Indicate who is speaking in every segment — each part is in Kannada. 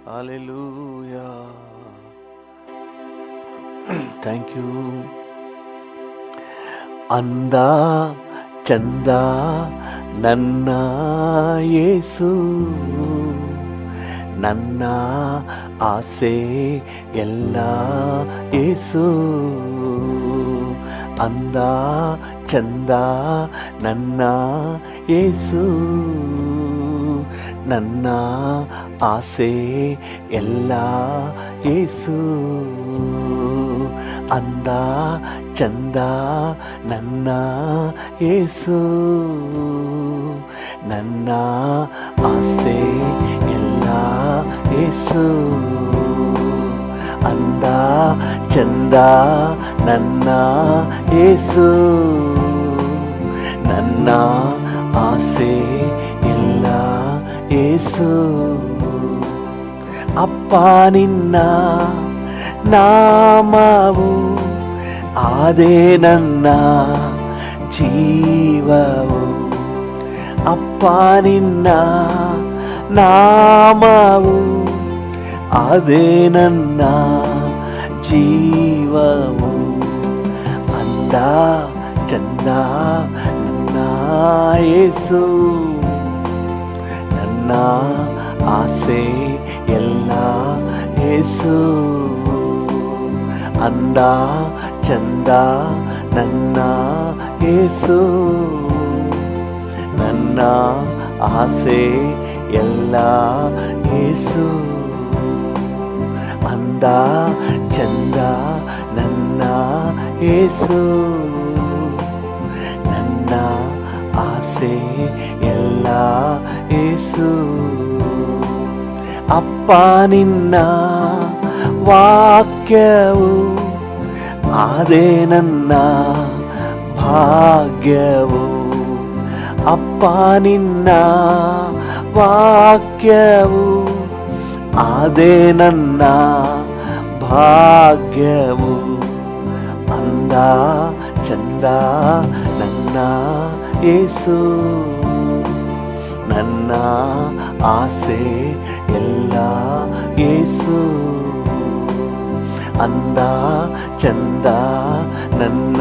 Speaker 1: ಹಾಲೆಲೂಯಾ. Thank you. ಅಂದ ಚಂದ ನನ್ನ ಯೇಸು, ನನ್ನ ಆಸೆ ಎಲ್ಲ ಯೇಸು. ಅಂದ ಚಂದ ನನ್ನ ಯೇಸು, ನನ್ನ ಆಸೆ ಎಲ್ಲ ಯೇಸು. ಅಂದ ಚಂದ ನನ್ನ ಯೇಸು, ನನ್ನ ಆಸೆ ಎಲ್ಲ ಯೇಸು. ಅಂದ ಚಂದ ನನ್ನ ಯೇಸು, ನನ್ನ ಆಸೆ ಎಲ್ಲ ಯೇಸು. ಅಪ್ಪ ನಿನ್ನ ನಾಮವು ಆದೇ ನನ್ನ ಜೀವವು. ಅಪ್ಪ ನಿನ್ನ ನಾಮವು ಆದೇ ನನ್ನ ಜೀವವು. ಅಂದ ಚಂದ ನನ್ನ ಯೇಸು, ನನ್ನ ಆಸೆ ಎಲ್ಲ ಯೇಸು. ಅಂದ ಚಂದ ನನ್ನ ಯೇಸು, ನನ್ನ ಆಸೆ ಎಲ್ಲ ಯೇಸು. ಅಂದ ಚಂದ ನನ್ನ ಯೇಸು, ನನ್ನ ಆಸೆ ಎಲ್ಲ ಯೇಸು. ಅಪ್ಪ ನಿನ್ನ ವಾಕ್ಯವು ಆದೇ ನನ್ನ ಭಾಗ್ಯವು. ಅಪ್ಪ ನಿನ್ನ ವಾಕ್ಯವು ಆದೇ ನನ್ನ ಭಾಗ್ಯವು. ಅಂದ ಚಂದ ನನ್ನ ಯೇಸು, ನನ್ನ ಆಸೆ ಎಲ್ಲ ಯೇಸು. ಅಂದ ಚಂದ ನನ್ನ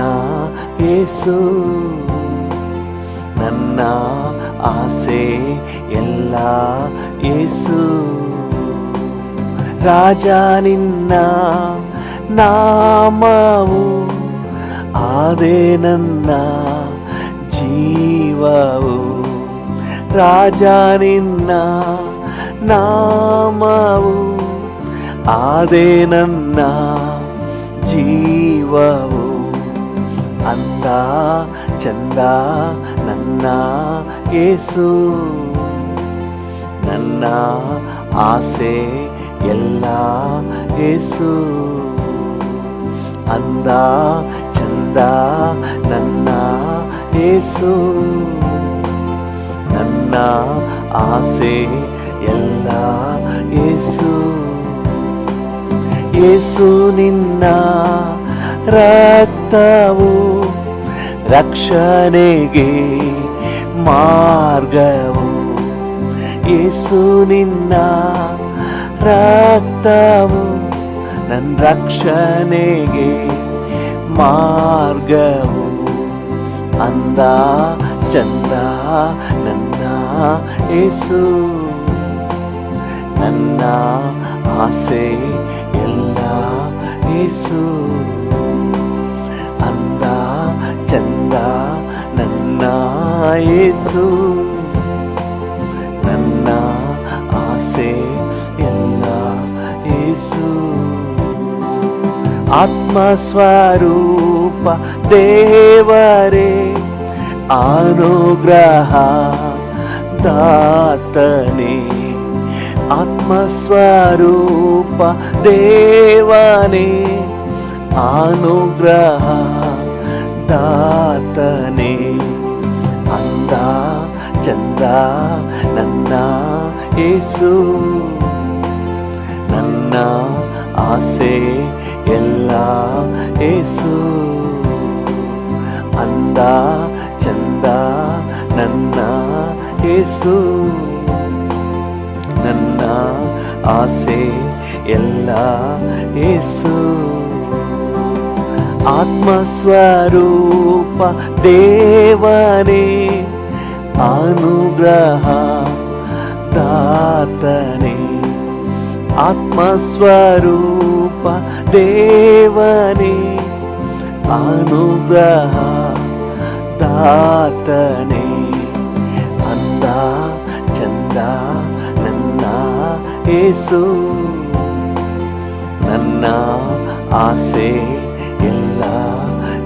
Speaker 1: ಯೇಸು, ನನ್ನ ಆಸೆ ಎಲ್ಲ ಯೇಸು. ರಾಜ ನಿನ್ನ ನಾಮವು ಆದೇ ನನ್ನ ಜೀವವು. ರಾಜ ನಿನ್ನ ನಾಮವು ಆದೇ ನನ್ನ ಜೀವವು. ಅಂದ ಚಂದ ನನ್ನ ಯೇಸು, ನನ್ನ ಆಸೆ ಎಲ್ಲ ಯೇಸು. ಅಂದ ಚಂದ ನನ್ನ ಯೇಸು, ನನ್ನ ಆಸೆ ಎಲ್ಲ ಯೇಸು. ಯೇಸು ನಿನ್ನ ರಕ್ತವು ರಕ್ಷಣೆಗೆ ಮಾರ್ಗವು. ಯೇಸು ನಿನ್ನ ರಕ್ತವು ನನ್ನ ರಕ್ಷಣೆಗೆ ಮಾರ್ಗವು. ಅಂದ ಚಂದ ನನ್ನ ಯೇಸು, ನನ್ನ ಆಸೆ ಎಲ್ಲ ಯೇಸು. ಅಂದ ಚಂದ ನನ್ನ ಯೇಸು, ನನ್ನ ಆಸೆ ಎಲ್ಲ ಯೇಸು. ಆತ್ಮಸ್ವರೂಪ ದೇವರೇ ಅನುಗ್ರಹ ದಾತನೇ. ಆತ್ಮಸ್ವರೂಪ ದೇವನೇ ಅನುಗ್ರಹ ದಾತನೇ. ಅಂದ ಚಂದ ನನ್ನ ಯೇಸು, ನನ್ನ ಆಸೆ ಎಲ್ಲ ಯೇಸು. ಅಂದ ಚಂದ ನನ್ನ ಯೇಸು, ನನ್ನ ಆಸೆ ಎಲ್ಲ ಯೇಸು. ಆತ್ಮಸ್ವರೂಪ ದೇವನೇ, ಅನುಗ್ರಹ ದಾತನೇ. ಆತ್ಮಸ್ವರೂಪ ದೇವನೇ, ಅನುಗ್ರಹ ದಾತನೇ. ಅಂದ ಚಂದ ನನ್ನ ಯೇಸು, ನನ್ನ ಆಸೆ ಎಲ್ಲ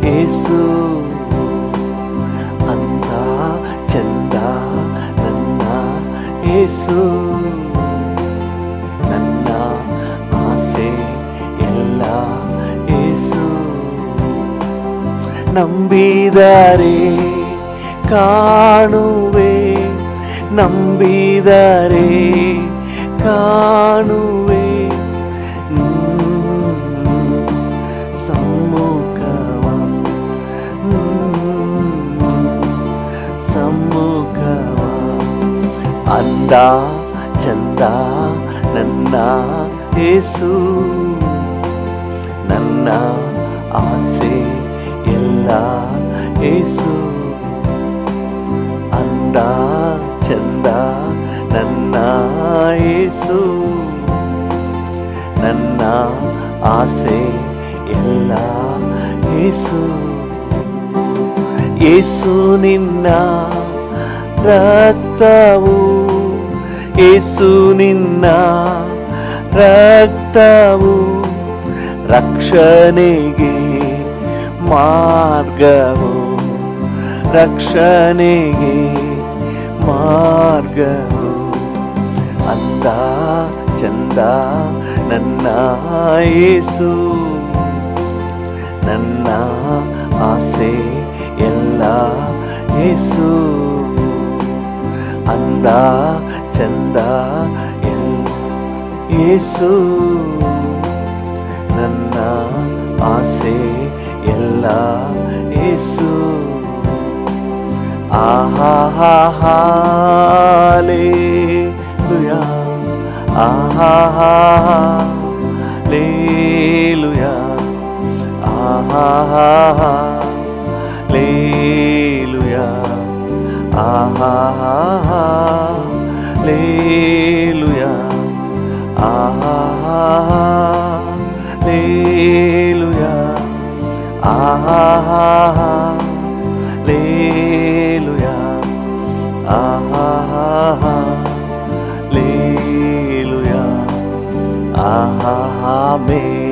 Speaker 1: ಯೇಸು. ಅಂದ ಚಂದ ನನ್ನ ಯೇಸು, ನನ್ನ ಆಸೆ ಎಲ್ಲ ಯೇಸು. ನಂಬಿದರೆ ಕಾಣುವೆ, ನಂಬಿದರೆ ಕಾಣುವೆ ಸಮ್ಮುಖವ, ಸಮ್ಮುಖವ. ಅಂದ ಚಂದ ನನ್ನ ಯೇಸು, ನನ್ನ ಆಸೆ ಎಲ್ಲ ಯೇಸು. ಅಂದ ಚಂದ ನನ್ನ ಯೇಸು, ನನ್ನ ಆಸೆ ಎಲ್ಲ ಯೇಸು. ಯೇಸು ನಿನ್ನ ರಕ್ತವು, ಯೇಸು ನಿನ್ನ ರಕ್ತವು ರಕ್ಷಣೆಗೆ ಮಾರ್ಗವು, ರಕ್ಷಣೆಗೆ ಮಾರ್ಗವು. ಅಂದ ಚಂದ ನನ್ನ ಯೇಸು, ನನ್ನ ಆಸೆ ಎಲ್ಲ ಯೇಸು. ಅಂದ ಚಂದ ಯೇಸು, ನನ್ನ ಆಸೆ ಎಲ್ಲ ಯೇಸು. Hallelujah, hallelujah, hallelujah, hallelujah, hallelujah, hallelujah, hallelujah, amen.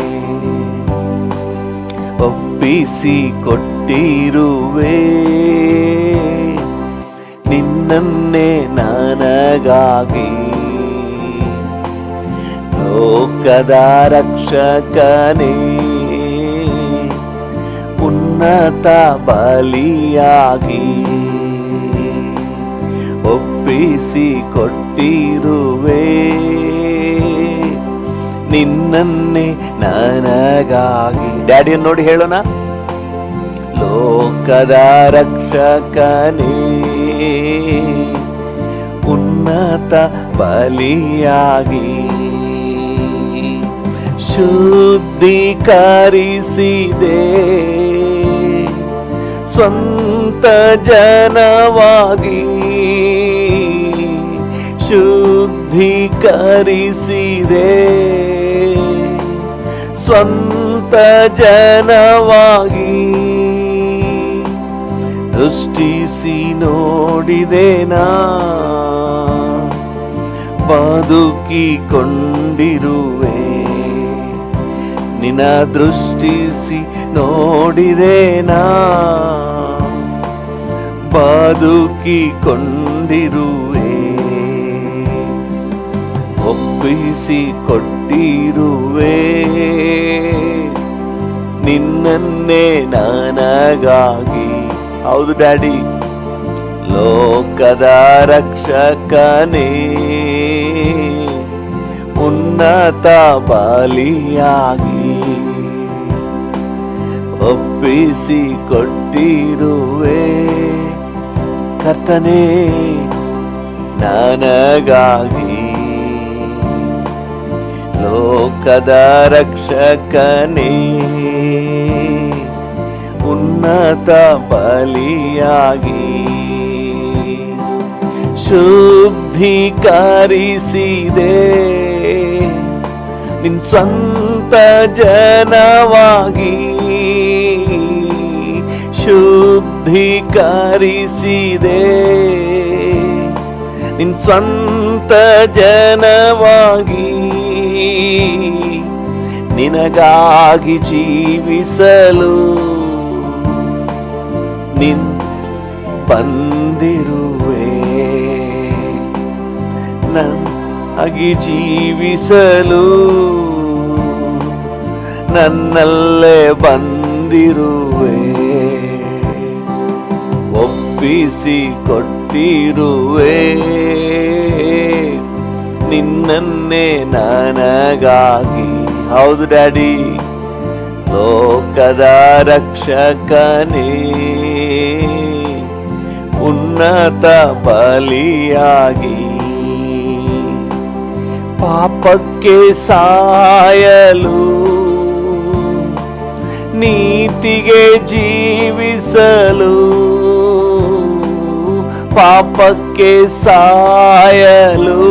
Speaker 1: ಒಪ್ಪಿಸಿ ಕೊಟ್ಟಿರುವೆ ನಿನ್ನನ್ನೇ ನನಗಾಗಿ, ಲೋಕದ ರಕ್ಷಕನೇ, ಉನ್ನತ ಬಲಿಯಾಗಿ. ಒಪ್ಪಿಸಿ ಕೊಟ್ಟಿರುವೆ ನಿನ್ನನ್ನೇ ನನಗಾಗಿ. ಡ್ಯಾಡಿಯನ್ನು ನೋಡಿ ಹೇಳೋಣ. ಲೋಕದ ರಕ್ಷಕನೇ, ಉನ್ನತ ಬಲಿಯಾಗಿ. ಶುದ್ಧೀಕರಿಸಿದೆ ಸ್ವಂತ ಜನವಾಗಿ, ಶುದ್ಧೀಕರಿಸಿದೆ ಸ್ವಂತ ಜನವಾಗಿ. ದೃಷ್ಟಿಸಿ ನೋಡಿದೆನಾ, ಬದುಕಿಕೊಂಡಿರುವೆ. ನಿನ್ನ ದೃಷ್ಟಿಸಿ ನೋಡಿದೆನಾ, ಬದುಕಿಕೊಂಡಿರುವೆ. ಒಪ್ಪಿಸಿ ಕೊಟ್ಟಿರುವೆ ನಿನ್ನನ್ನೇ ನನಗಾಗಿ. ಹೌದು ಡ್ಯಾಡಿ. ಲೋಕದ ರಕ್ಷಕನೇ, ಉನ್ನತ ಬಲಿಯಾಗಿ. ಒಪ್ಪಿಸಿ ಕೊಟ್ಟಿರುವೆ ಕರ್ತನೇ ನನಗಾಗಿ. ಲೋಕದ ರಕ್ಷಕನೇ, ಉನ್ನತ ಬಲಿಯಾಗಿ ಶುದ್ಧೀಕರಿಸಿದೆ ನಿನ್ ಸ್ವಂತ ಜನವಾಗಿ, ಶುದ್ಧೀಕರಿಸಿದೆ ನಿನ್ ಸ್ವಂತ ಜನವಾಗಿ, ನಿನಗಾಗಿ ಜೀವಿಸಲು ನಿನ್ ಬಂದಿರುವೆ, ನನ್ನಾಗಿ ಜೀವಿಸಲು ನನ್ನಲ್ಲೇ ಬಂದಿರುವೆ, ಒಪ್ಪಿಸಿ ಕೊಟ್ಟಿರುವೆ ನಿನ್ನನ್ನೇ ನನಗಾಗಿ. ಹೌದು ಡ್ಯಾಡಿ, ಲೋಕದ ರಕ್ಷಕನೇ, ಉನ್ನತ ಬಲಿಯಾಗಿ ಪಾಪಕ್ಕೆ ಸಾಯಲು ನೀತಿಗೆ ಜೀವಿಸಲು, ಪಾಪಕ್ಕೆ ಸಾಯಲು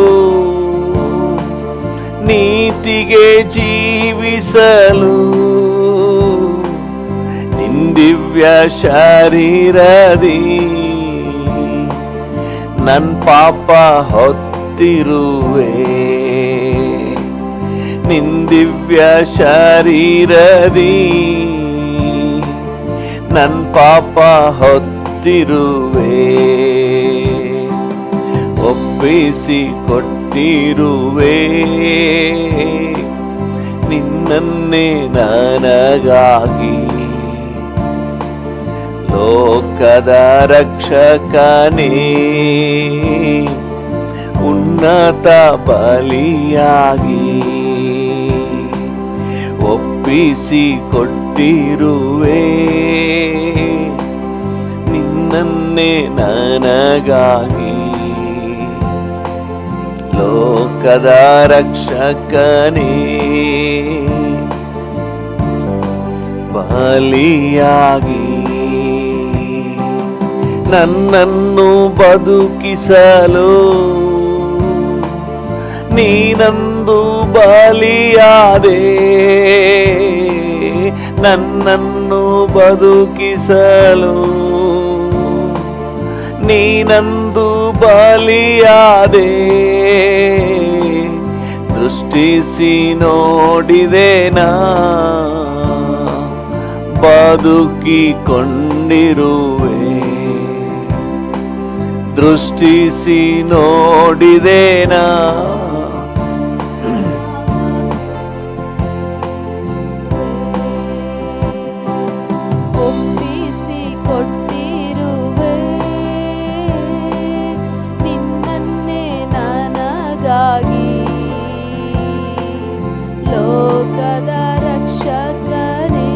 Speaker 1: ನೀತಿಗೆ ಜೀವಿಸಲು, ನಿನ್ ದಿವ್ಯ ಶರೀರದಿ ನನ್ ಪಾಪ ಹೊತ್ತಿರುವೆ, ನಿನ್ ದಿವ್ಯ ಶರೀರದಿ ನನ್ ಪಾಪ ಹೊತ್ತಿರುವೆ, ಒಪ್ಪಿಸಿ ಕೊಟ್ಟಿರುವೆ ನಿನ್ನನ್ನೇ ನನಗಾಗಿ. ಲೋಕದ ರಕ್ಷಕನೇ, ಉನ್ನತ ಬಲಿಯಾಗಿ ಒಪ್ಪಿಸಿ ಕೊಟ್ಟಿರುವೆ ನಿನ್ನನ್ನೇ ನನಗಾಗಿ. ಲೋಕದ ರಕ್ಷಕನೇ, ಬಲಿಯಾಗಿ ನನ್ನನ್ನು ಬದುಕಿಸಲು ನೀನಂದು ಬಲಿಯಾದೆ, ನನ್ನನ್ನು ಬದುಕಿಸಲು ನೀನಂದು ಬಲಿಯಾದೆ, ದೃಷ್ಟಿಸಿ ನೋಡಿದೆನಾ ಬದುಕಿಕೊಂಡಿರುವೆ, ದೃಷ್ಟಿಸಿ ನೋಡಿದೆನಾ
Speaker 2: ಒಪ್ಪಿಸಿ ಕೊಟ್ಟಿರುವೆ ನಿನ್ನನ್ನೇ ನನಗಾಗಿ. ಲೋಕದ ರಕ್ಷಕನೇ,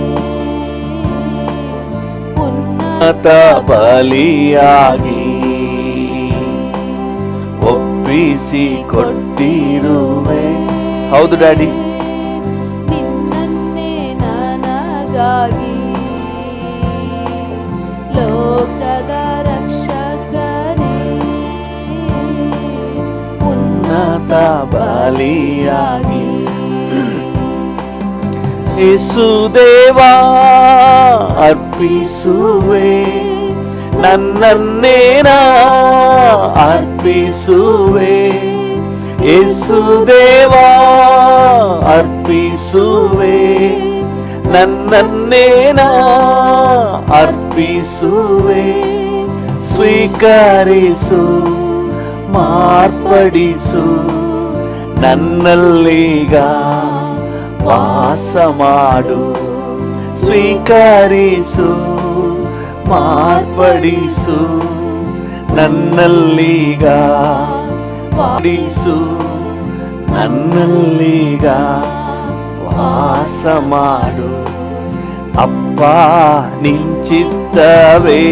Speaker 1: ಉನ್ನತ ಬಲಿಯಾಗಿ ಒಪ್ಪಿಸಿ ಕೊಟ್ಟಿರುವೆ. ಹೌದು ಡ್ಯಾಡಿ,
Speaker 2: ನಿನ್ನನ್ನೇ ನನಗಾಗಿ. ಲೋಕದ ರಕ್ಷಕನೇ,
Speaker 1: ಉನ್ನತ ಬಲಿಯಾಗಿ ಯೇಸುದೇವಾ ಅರ್ಪಿಸುವೆ, ನನ್ನನ್ನೇನಾ ಅರ್ಪಿಸುವೆ, ಯೇಸುದೇವಾ ಅರ್ಪಿಸುವೆ, ನನ್ನನ್ನೇನಾ ಅರ್ಪಿಸುವೆ, ಸ್ವೀಕರಿಸು ಮಾರ್ಪಡಿಸು, ನನ್ನಲ್ಲೀಗ ವಾಸ ಮಾಡು, ಸ್ವೀಕರಿಸು ಮಾರ್ಪಡಿಸು, ನನ್ನಲ್ಲೀಗ ಮಾಡಿಸು, ನನ್ನಲ್ಲೀಗ ವಾಸ ಮಾಡು. ಅಪ್ಪ ನಿಂಚಿತ್ತವೇ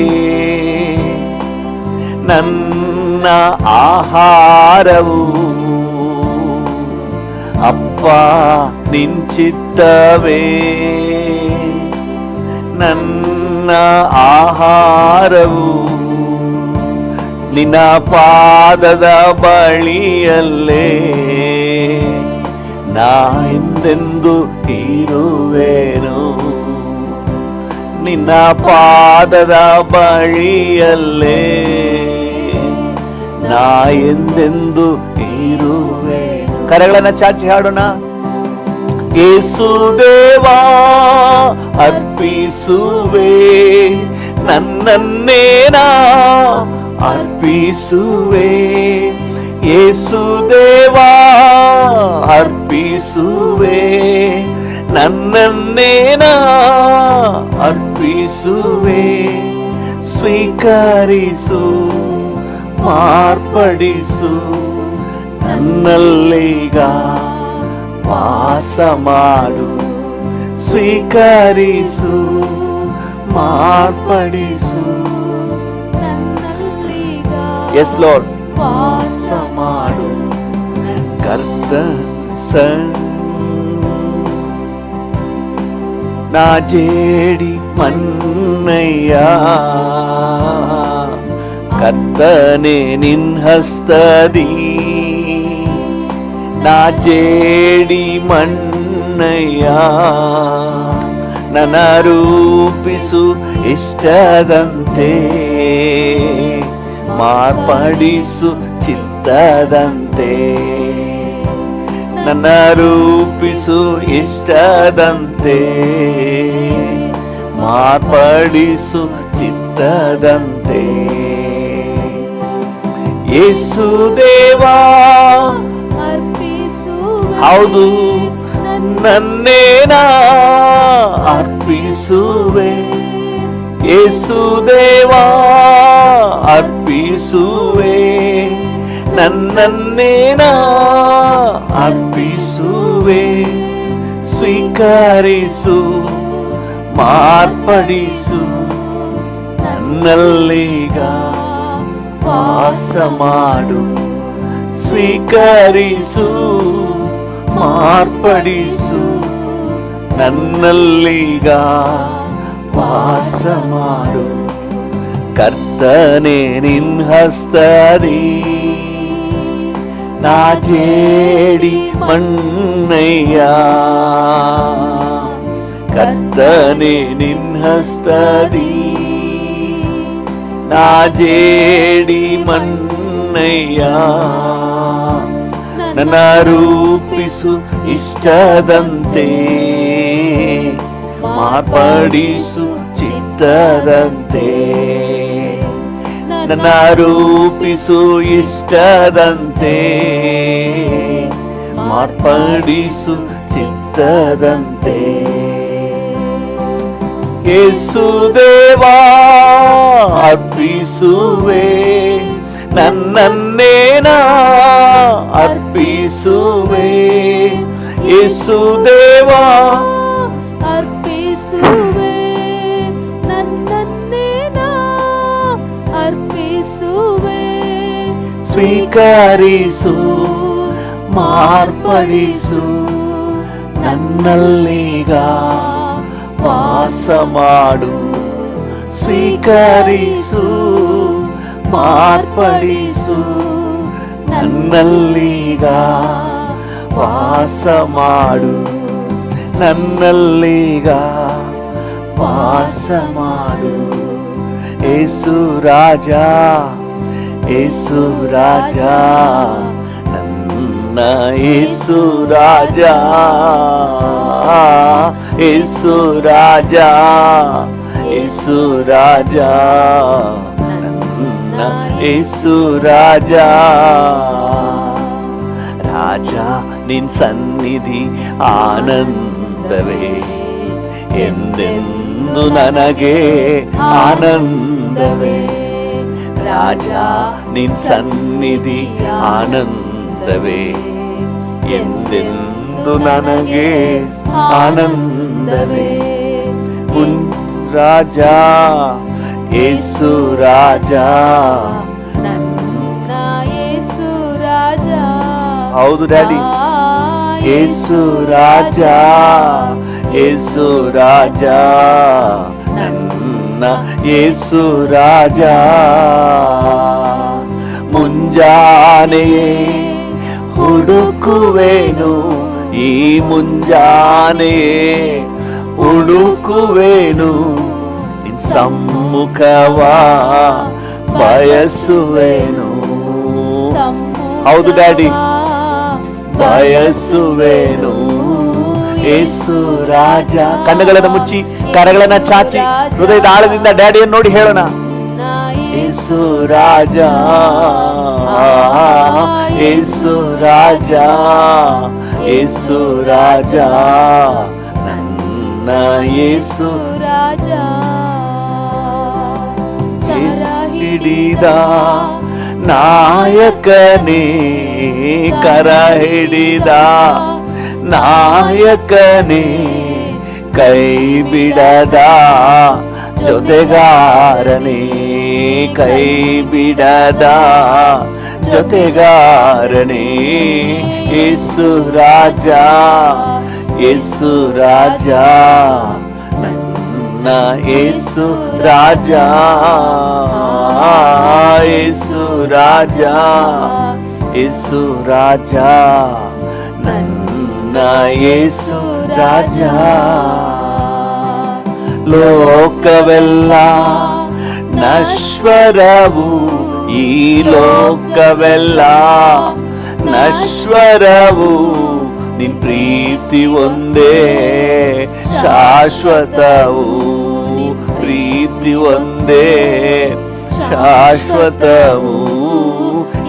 Speaker 1: ನನ್ನ ಆಹಾರವು, ಅಪ್ಪ ಅಪ್ಪ ನಿನ್ ಚಿತ್ತವೇ ನನ್ನ ಆಹಾರವು, ನಿನ್ನ ಪಾದದ ಬಳಿಯಲ್ಲೇ ನಾ ಎಂದೆಂದು ಇರುವೆನು. ನಿನ್ನ ಪಾದದ ಬಳಿಯಲ್ಲೇ ನಾ ಎಂದೆಂದು ಇರುವೆ. ಕರೆಗಳನ್ನ ಚಾಚಿ ಹಾಡೋಣ. ಯೇಸು ದೇವಾ ಅರ್ಪಿಸುವೆ, ನನ್ನನ್ನೇ ನಾ ಅರ್ಪಿಸುವೆ. ಯೇಸು ದೇವಾ ಅರ್ಪಿಸುವೆ, ನನ್ನನ್ನೇ ನಾ ಅರ್ಪಿಸುವೆ. ಸ್ವೀಕರಿಸು, ಮಾರ್ಪಡಿಸು, ನನ್ನಲ್ಲೀಗ ವಾಸ ಮಾಡು. ಸ್ವೀಕರಿಸು, ಮಾರ್ಪಡಿಸು,
Speaker 2: ನನ್ನಲ್ಲೀಗ
Speaker 1: ಎಸ್ ಲಾರ್ಡ್
Speaker 2: ವಾಸ
Speaker 1: ಮಾಡು. ಕರ್ತ ನಾ ಜೇಡಿ ಮನ್ನಯ್ಯ, ಕರ್ತನೆ ನಿನ್ ಹಸ್ತದಿ ನಾ ಜೇಡಿ ಮನ್ನಯ್ಯ. ನನ್ನ ರೂಪಿಸು ಇಷ್ಟದಂತೆ, ಮಾರ್ಪಡಿಸು ಚಿತ್ತದಂತೆ. ನನ್ನ ರೂಪಿಸು ಇಷ್ಟದಂತೆ, ಮಾರ್ಪಡಿಸು ಚಿತ್ತದಂತೆ. ಯೇಸು ದೇವಾ
Speaker 2: ಅರ್ಪಿಸುವೆ,
Speaker 1: ಹೌದು ನನ್ನೇ ನಾ ಅರ್ಪಿಸುವೆ. ಯೇಸು ದೇವಾ ಅರ್ಪಿಸುವೆ, ನನ್ನನ್ನೇ ನಾ ಅರ್ಪಿಸುವೆ. ಸ್ವೀಕರಿಸು, ಮಾರ್ಪಡಿಸು, ನನ್ನಲ್ಲೀಗ ವಾಸ ಮಾಡು. ಸ್ವೀಕರಿಸು, ಮಾರ್ಪಡಿಸು, ನನ್ನಲ್ಲೀಗ ವಾಸ ಮಾಡು. ಕರ್ತನೆ ನಿನ್ ಹಸ್ತದಿ ನಾ ಜೇಡಿ ಮನ್ನಯ್ಯ. ಕರ್ತನೆ ನಿನ್ ಹಸ್ತದಿ ನಾ ಜೇಡಿ ಮನ್ನಯ್ಯ. ನನ್ನ ರೂಪಿಸು ಇಷ್ಟದಂತೆ, ಮಾರ್ಪಡಿಸು ಚಿತ್ತದಂತೆ. ನನ್ನ ರೂಪಿಸು ಇಷ್ಟದಂತೆ, ಮಾರ್ಪಡಿಸು ಚಿತ್ತದಂತೆ. ಯೇಸು ದೇವಾ ಅರ್ಪಿಸುವೆ, ನನ್ನನ್ನೇ ನಾ ಅರ್ಪಿಸುವೆ. ಯೇಸು ದೇವಾ
Speaker 2: ಅರ್ಪಿಸುವೆ, ನನ್ನನ್ನೇ ನಾ ಅರ್ಪಿಸುವೆ.
Speaker 1: ಸ್ವೀಕರಿಸು, ಮಾರ್ಪಡಿಸು, ನನ್ನಲ್ಲೀಗ ವಾಸ ಮಾಡು. ಸ್ವೀಕರಿಸು, ಮಾರ್ಪಡಿಸು, ನನ್ನಲ್ಲೀಗ ವಾಸ ಮಾಡು. ನನ್ನಲ್ಲೀಗ ವಾಸ ಮಾಡು. ಯೇಸು ರಾಜ, ಯೇಸು ರಾಜ, ನನ್ನ ಯೇಸು ರಾಜ. ಯೇಸು ರಾಜ, ಯೇಸು ರಾಜ, ನನ್ನ ಯೇಸು ರಾಜ. ರಾಜ ನಿನ್ ಸನ್ನಿಧಿ ಆನಂದವೇ, ಎಂದೆಂದು ನನಗೆ ಆನಂದವೇ. ರಾಜ ನಿನ್ ಸನ್ನಿಧಿ ಆನಂದವೇ, ಎಂದೆಂದು ನನಗೆ ಆನಂದವೇ. ರಾಜ ಯೇಸು ರಾಜ,
Speaker 2: ನನ್ನ ಯೇಸು ರಾಜ.
Speaker 1: ಹೌದು ಡ್ಯಾಡಿ. ಯೇಸು ರಾಜ, ಯೇಸು ರಾಜ, ನನ್ನ ಯೇಸು ರಾಜ. ಮುಂಜಾನೆಯೇ ಹುಡುಕುವೆನು, ಈ ಮುಂಜಾನೆಯೇ ಹುಡುಕುವೆನು, ನಿನ್ ಸಮ್ಮುಖವ ಬಯಸುವೆನು. ಹೌದು ಡ್ಯಾಡಿ, ಬಯಸುವೆನು. ಯೇಸು ರಾಜ. ಕಣ್ಣುಗಳನ್ನು ಮುಚ್ಚಿ ಕರಗಳನ್ನ ಚಾಚಿ ಹೃದಯದ ಆಳದಿಂದ ಡ್ಯಾಡಿಯನ್ನು ನೋಡಿ ಹೇಳೋಣ. ಯೇಸು ರಾಜ, ಯೇಸು ರಾಜ, ಯೇಸು ರಾಜ, ನನ್ನ ಯೇಸು
Speaker 2: ರಾಜ.
Speaker 1: ಹಿಡಿದ ನಾಯಕನೇ, ಕರ ಹಿಡಿದ ನಾಯಕನೇ, ಕೈ ಬಿಡದ ಜೊತೆಗಾರನೇ, ಕೈ ಬಿಡದ ಜೊತೆಗಾರನೇ. ಯೇಸು ರಾಜ, ಯೇಸು ರಾಜ, ನನ್ನ ಯೇಸು ರಾಜ, ಯೇಸು ರಾಜ, ಯೇಸು ರಾಜ, ನನ್ನ ಯೇಸು ರಾಜ. ಲೋಕವೆಲ್ಲ ನಶ್ವರವು, ಈ ಲೋಕವೆಲ್ಲ ನಶ್ವರವು, ನಿನ್ ಪ್ರೀತಿ ಒಂದೇ ಶಾಶ್ವತವು, ಪ್ರೀತಿ ಒಂದೇ ಶಾಶ್ವತವು.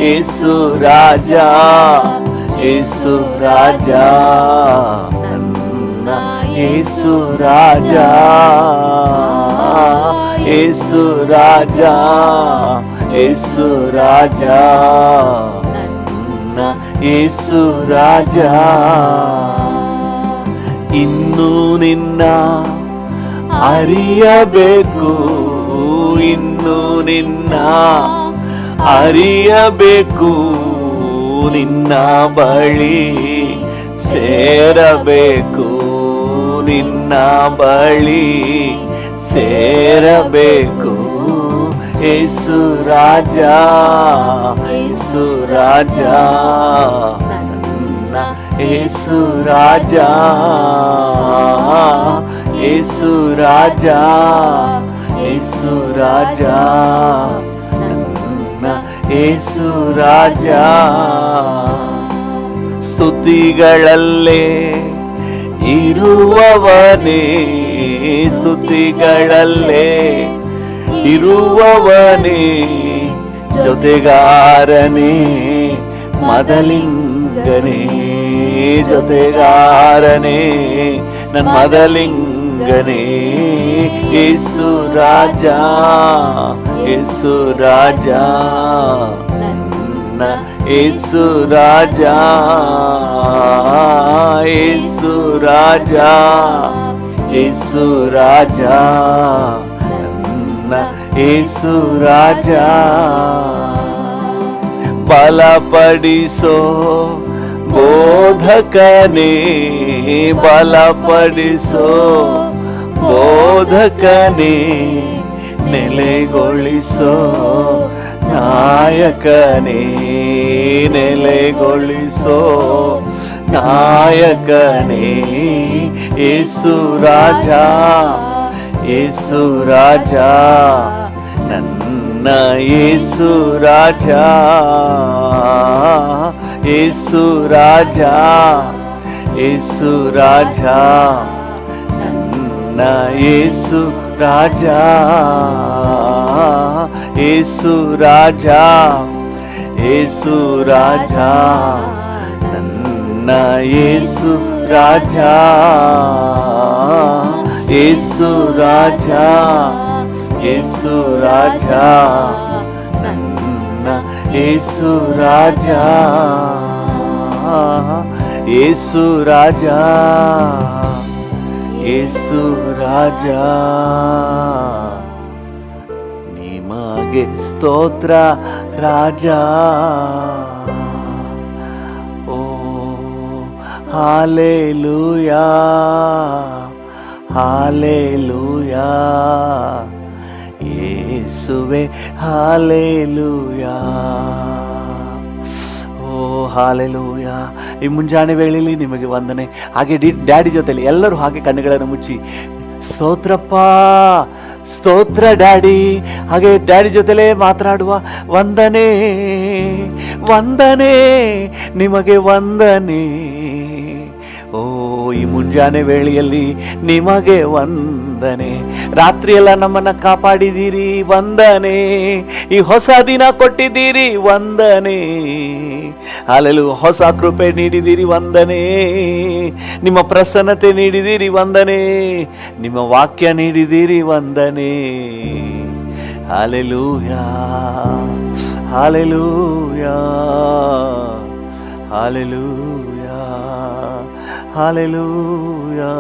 Speaker 1: ಯೇಸು ರಾಜ, ಯೇಸು ರಾಜ, ನನ್ನ ಯೇಸು ರಾಜ, ಯೇಸು ರಾಜ, ಯೇಸು ರಾಜ, ನನ್ನ ಯೇಸು ರಾಜ. ಇನ್ನು ನಿನ್ನ ಅರಿಯಬೇಕು, ಇನ್ನು ನಿನ್ನ ಅರಿಯಬೇಕು, ನಿನ್ನ ಬಳಿ ಸೇರಬೇಕು, ನಿನ್ನ ಬಳಿ ಸೇರಬೇಕು. ಯೇಸು ರಾಜ, ಯೇಸು ರಾಜ, ನನ್ನ ಯೇಸು ರಾಜ, ಯೇಸು ರಾಜ, ಯೇಸು ರಾಜ, ನನ್ನ ಯೇಸು ರಾಜ. ಸ್ತುತಿಗಳಲ್ಲೇ ಇರುವವನೇ, ಸ್ತುತಿಗಳಲ್ಲೇ ಇರುವವನೇ, ಜೊತೆಗಾರನೇ ಮದಲಿಂಗನೇ, ಜೊತೆಗಾರನೇ ನನ್ನ ಮದಲಿಂಗನೇ. ಯೇಸು ರಾಜ, ಯೇಸು ರಾಜ, ನನ್ನ ಯೇಸು ರಾಜ, ಯೇಸು ರಾಜ, ಯೇಸು ರಾಜ, ನನ್ನ ಯೇಸು ರಾಜ. ಬಲಪಡಿಸೋ ಬೋಧಕನೇ, ಬಲಪಡಿಸೋ ಬೋಧಕನೇ, ನೆಲೆಗೊಳಿಸೋ ನಾಯಕನೇ, ನೆಲೆಗೊಳಿಸೋ ನಾಯಕನೇ. ಯೇಸು ರಾಜ, ಯೇಸು ರಾಜ, ನನ್ನ ಯೇಸು ರಾಜ, ಯೇಸು ರಾಜ, ಯೇಸು ರಾಜ, ನನ್ನ ಯೇಸು ರಾಜ, ಯೇಸು ರಾಜ, ಯೇಸು ರಾಜ, ನನ್ನ ಯೇಸು ರಾಜ, ಯೇಸು ರಾಜ, ಯೇಸು ರಾಜ, ನನ್ನ ಯೇಸು ರಾಜ, ಯೇಸು ರಾಜ, ಯೇಸು ರಾಜ. ನಿಮಗೆ ಸ್ತೋತ್ರ ರಾಜ, ಓ ಹಾಲೆಲೂಯಾ ಹಾಲೆಲೂಯಾ ಯೇಸುವೆ ಹಾಲೆಲೂಯಾ. ಓ ಹಾಲೆಲೂಯಾ. ಈ ಮುಂಜಾನೆ ವೇಳೆಯಲ್ಲಿ ನಿಮಗೆ ವಂದನೆ. ಹಾಗೆ ಡ್ಯಾಡಿ ಜೊತೆಲಿ ಎಲ್ಲರೂ ಹಾಗೆ ಕಣ್ಣುಗಳನ್ನು ಮುಚ್ಚಿ ಸ್ತೋತ್ರಪ್ಪ ಸ್ತೋತ್ರ ಡ್ಯಾಡಿ. ಹಾಗೆ ಡ್ಯಾಡಿ ಜೊತೆಲೇ ಮಾತನಾಡುವ. ವಂದನೆ ವಂದನೆ ನಿಮಗೆ ವಂದನೆ. ಓ ಈ ಮುಂಜಾನೆ ವೇಳೆಯಲ್ಲಿ ನಿಮಗೆ ವಂದನೆ. ರಾತ್ರಿಯೆಲ್ಲ ನಮ್ಮನ್ನು ಕಾಪಾಡಿದ್ದೀರಿ, ವಂದನೆ. ಈ ಹೊಸ ದಿನ ಕೊಟ್ಟಿದ್ದೀರಿ, ವಂದನೆ. ಅಲ್ಲೆಲ್ಲೂ ಹೊಸ ಕೃಪೆ ನೀಡಿದ್ದೀರಿ, ವಂದನೆ. ನಿಮ್ಮ ಪ್ರಸನ್ನತೆ ನೀಡಿದ್ದೀರಿ, ವಂದನೆ. ನಿಮ್ಮ ವಾಕ್ಯ ನೀಡಿದ್ದೀರಿ, ವಂದನೆ. Hallelujah hallelujah hallelujah hallelujah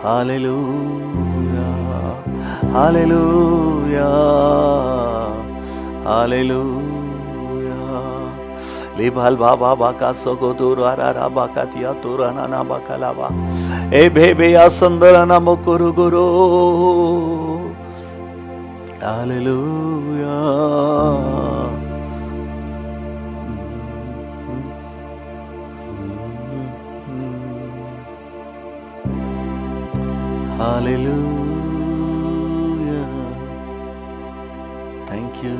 Speaker 1: hallelujah hallelujah hallelujah. ಲಿಬಾಲ್ ಬಾಬಾ ಬಾಕಾ ಸೋಗೋದೂರು ಅರಾರಾ ಬಾಕಾತಿಯಾ ತೂರ ನಾನಾ ಬಾಕಲಾವಾ ಏ ಬೇಬೆಯ ಸುಂದರ ನಮ ಕುರು ಗುರು. Hallelujah Hallelujah. Thank you.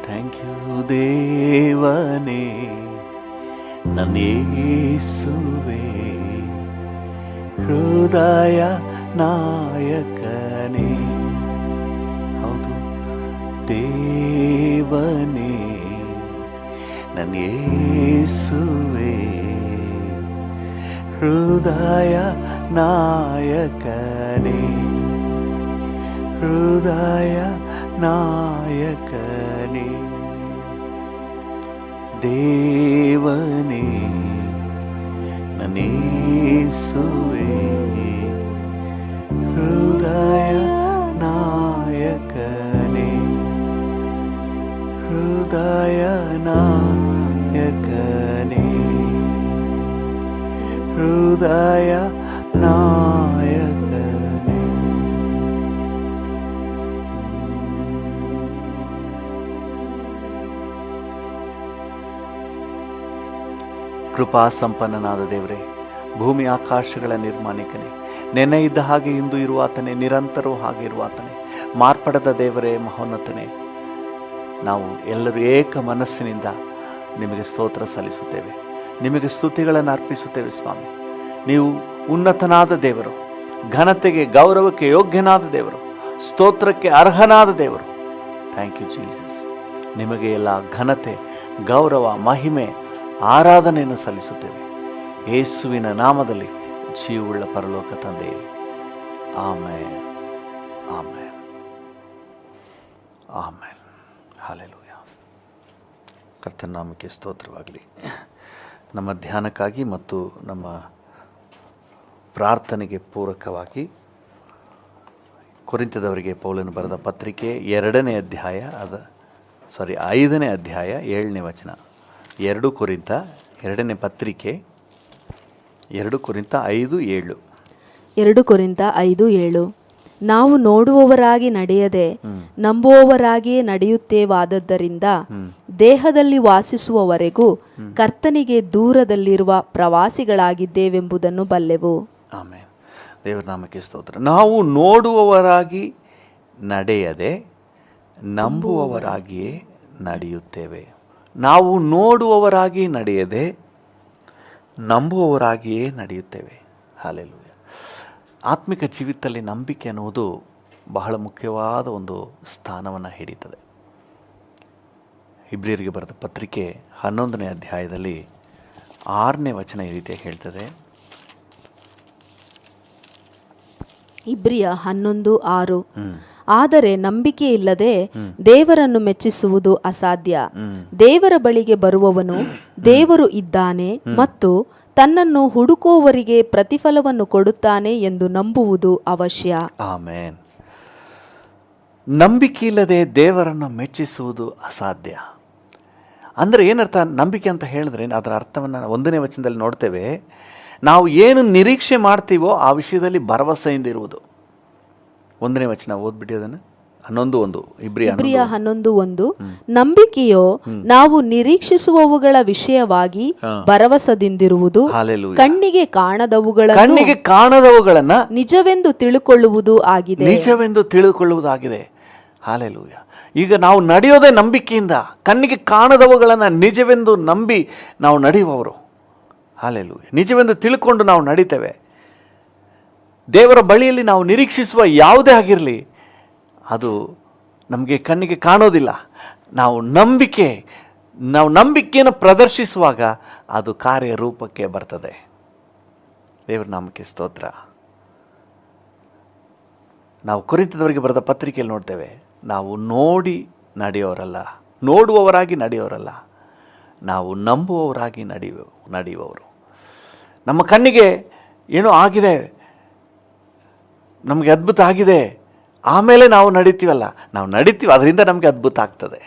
Speaker 1: Thank you ದೇವನೇ ನನ್ನ ಯೇಸುವೇ ಹೃದಯ ನಾಯಕನೇ. ಹೌದು ದೇವನೇ ನನ್ನ ಯೇಸುವೇ ಹೃದಯ ನಾಯಕನೇ ಹೃದಯ ನಾಯಕನೇ. ದೇವನೇ ನನ್ನ ಯೇಸುವೇ ಹೃದಯ ನಾಯಕನೇ ಹೃದಯ ನಾಯಕನೇ ಹೃದಯ ನಾಯಕನೇ. ಕೃಪಾ ಸಂಪನ್ನನಾದ ದೇವರೇ, ಭೂಮಿ ಆಕಾಶಗಳ ನಿರ್ಮಾಣಿಕನೇ, ನೆನೆ ಇದ್ದ ಹಾಗೆ ಇಂದು ಇರುವಾತನೇ, ನಿರಂತರವೂ ಹಾಗೆ ಇರುವಾತನೇ, ಮಾರ್ಪಡದ ದೇವರೇ, ಮಹೋನ್ನತನೇ, ನಾವು ಎಲ್ಲರೂ ಏಕ ಮನಸ್ಸಿನಿಂದ ನಿಮಗೆ ಸ್ತೋತ್ರ ಸಲ್ಲಿಸುತ್ತೇವೆ, ನಿಮಗೆ ಸ್ತುತಿಗಳನ್ನು ಅರ್ಪಿಸುತ್ತೇವೆ ಸ್ವಾಮಿ. ನೀವು ಉನ್ನತನಾದ ದೇವರು, ಘನತೆಗೆ ಗೌರವಕ್ಕೆ ಯೋಗ್ಯನಾದ ದೇವರು, ಸ್ತೋತ್ರಕ್ಕೆ ಅರ್ಹನಾದ ದೇವರು. Thank you Jesus. ನಿಮಗೆ ಎಲ್ಲ ಘನತೆ, ಗೌರವ, ಮಹಿಮೆ, ಆರಾಧನೆಯನ್ನು ಸಲ್ಲಿಸುತ್ತೇವೆ ಯೇಸುವಿನ ನಾಮದಲ್ಲಿ, ಜೀವವುಳ್ಳ ಪರಲೋಕ ತಂದೆಯೇ. Amen amen amen. ಹಲ್ಲೆಲೂಯಾ. ಕರ್ತನ ನಾಮಕ್ಕೆ ಸ್ತೋತ್ರವಾಗಲಿ. ನಮ್ಮ ಧ್ಯಾನಕ್ಕಾಗಿ ಮತ್ತು ನಮ್ಮ ಪ್ರಾರ್ಥನೆಗೆ ಪೂರಕವಾಗಿ ಕೊರಿಂಥದವರಿಗೆ ಪೌಲನು ಬರೆದ ಪತ್ರಿಕೆ 5ನೇ ಅಧ್ಯಾಯ 7ನೇ ವಚನ. 2 ಕೊರಿಂಥ 2ನೇ ಪತ್ರಿಕೆ 2 ಕೊರಿಂಥ 5:7.
Speaker 2: 2 ಕೊರಿಂಥ 5:7. ನಾವು ನೋಡುವವರಾಗಿ ನಡೆಯದೆ ನಂಬುವವರಾಗಿಯೇ ನಡೆಯುತ್ತೇವಾದದ್ದರಿಂದ ದೇಹದಲ್ಲಿ ವಾಸಿಸುವವರೆಗೂ ಕರ್ತನಿಗೆ ದೂರದಲ್ಲಿರುವ ಪ್ರವಾಸಿಗಳಾಗಿದ್ದೇವೆಂಬುದನ್ನು ಬಲ್ಲೆವು.
Speaker 1: ಆಮೆನ್. ದೇವರ ನಾಮಕ್ಕೆ ಸ್ತೋತ್ರ. ನಾವು ನೋಡುವವರಾಗಿ ನಡೆಯದೆ ನಂಬುವವರಾಗಿಯೇ ನಡೆಯುತ್ತೇವೆ. ನಾವು ನೋಡುವವರಾಗಿ ನಡೆಯದೆ ನಂಬುವವರಾಗಿಯೇ ನಡೆಯುತ್ತೇವೆ. ಹಲ್ಲೆಲೂಯಾ. ಆತ್ಮಿಕ ಜೀವಿತದಲ್ಲಿ ನಂಬಿಕೆ ಅನ್ನುವುದು ಬಹಳ ಮುಖ್ಯವಾದ ಒಂದು ಸ್ಥಾನವನ್ನು ಹಿಡಿತದೆ. ಇಬ್ರಿಯರಿಗೆ ಬರೆದ ಪತ್ರಿಕೆ 11ನೇ ಅಧ್ಯಾಯದಲ್ಲಿ 6ನೇ ವಚನ ಈ ರೀತಿಯಾಗಿ ಹೇಳ್ತದೆ.
Speaker 2: ಇಬ್ರಿಯ 11:6. ಆದರೆ ನಂಬಿಕೆ ಇಲ್ಲದೆ ದೇವರನ್ನು ಮೆಚ್ಚಿಸುವುದು ಅಸಾಧ್ಯ. ದೇವರ ಬಳಿಗೆ ಬರುವವನು ದೇವರು ಇದ್ದಾನೆ ಮತ್ತು ತನ್ನನ್ನು ಹುಡುಕುವವರಿಗೆ ಪ್ರತಿಫಲವನ್ನು ಕೊಡುತ್ತಾನೆ ಎಂದು ನಂಬುವುದು ಅವಶ್ಯ.
Speaker 1: ಆಮೆನ್. ನಂಬಿಕೆ ಇಲ್ಲದೆ ದೇವರನ್ನು ಮೆಚ್ಚಿಸುವುದು ಅಸಾಧ್ಯ. ಅಂದರೆ ಏನರ್ಥ ನಂಬಿಕೆ ಅಂತ ಹೇಳಿದ್ರೆ ಅದರ ಅರ್ಥವನ್ನು 1ನೇ ವಚನದಲ್ಲಿ ನೋಡ್ತೇವೆ. ನಾವು ಏನು ನಿರೀಕ್ಷೆ ಮಾಡ್ತೀವೋ ಆ ವಿಷಯದಲ್ಲಿ ಭರವಸೆಯಿಂದ ಇರುವುದು. 1ನೇ ವಚನ ಓದ್ಬಿಟ್ಟು ಅದನ್ನು 11:1
Speaker 2: ಇಬ್ರಿಯ 11:1 ನಂಬಿಕೆಯೋ ನಾವು ನಿರೀಕ್ಷಿಸುವವುಗಳ ವಿಷಯವಾಗಿ ಭರವಸದಿಂದಿರುವುದು, ಕಣ್ಣಿಗೆ ಕಾಣದವುಗಳನ್ನ ನಿಜವೆಂದು
Speaker 1: ತಿಳಿದುಕೊಳ್ಳುವುದಾಗಿದೆ. ಹಾಲೆಲೂಯ. ಈಗ ನಾವು ನಡೆಯೋದೇ ನಂಬಿಕೆಯಿಂದ, ಕಣ್ಣಿಗೆ ಕಾಣದವುಗಳನ್ನು ನಿಜವೆಂದು ನಂಬಿ ನಾವು ನಡೆಯುವವರು. ಹಾಲೆಲೂಯ. ನಿಜವೆಂದು ತಿಳ್ಕೊಂಡು ನಾವು ನಡೀತೇವೆ. ದೇವರ ಬಳಿಯಲ್ಲಿ ನಾವು ನಿರೀಕ್ಷಿಸುವ ಯಾವುದೇ ಆಗಿರಲಿ ಅದು ನಮಗೆ ಕಣ್ಣಿಗೆ ಕಾಣೋದಿಲ್ಲ. ನಾವು ನಂಬಿಕೆಯನ್ನು ಪ್ರದರ್ಶಿಸುವಾಗ ಅದು ಕಾರ್ಯರೂಪಕ್ಕೆ ಬರ್ತದೆ. ದೇವರ ನಾಮಕ್ಕೆ ಸ್ತೋತ್ರ. ನಾವು ಕೊರಿಂಥದವರಿಗೆ ಬರೆದ ಪತ್ರಿಕೆಯಲ್ಲಿ ನೋಡ್ತೇವೆ, ನಾವು ನೋಡುವವರಾಗಿ ನಡೆಯೋರಲ್ಲ, ನಾವು ನಂಬುವವರಾಗಿ ನಡೆಯುವವರು. ನಮ್ಮ ಕಣ್ಣಿಗೆ ಏನೋ ಆಗಿದೆ, ನಮಗೆ ಅದ್ಭುತ ಆಗಿದೆ, ಆಮೇಲೆ ನಾವು ನಡೀತೀವಲ್ಲ, ನಾವು ನಡೀತೀವಿ, ಅದರಿಂದ ನಮಗೆ ಅದ್ಭುತ ಆಗ್ತದೆ.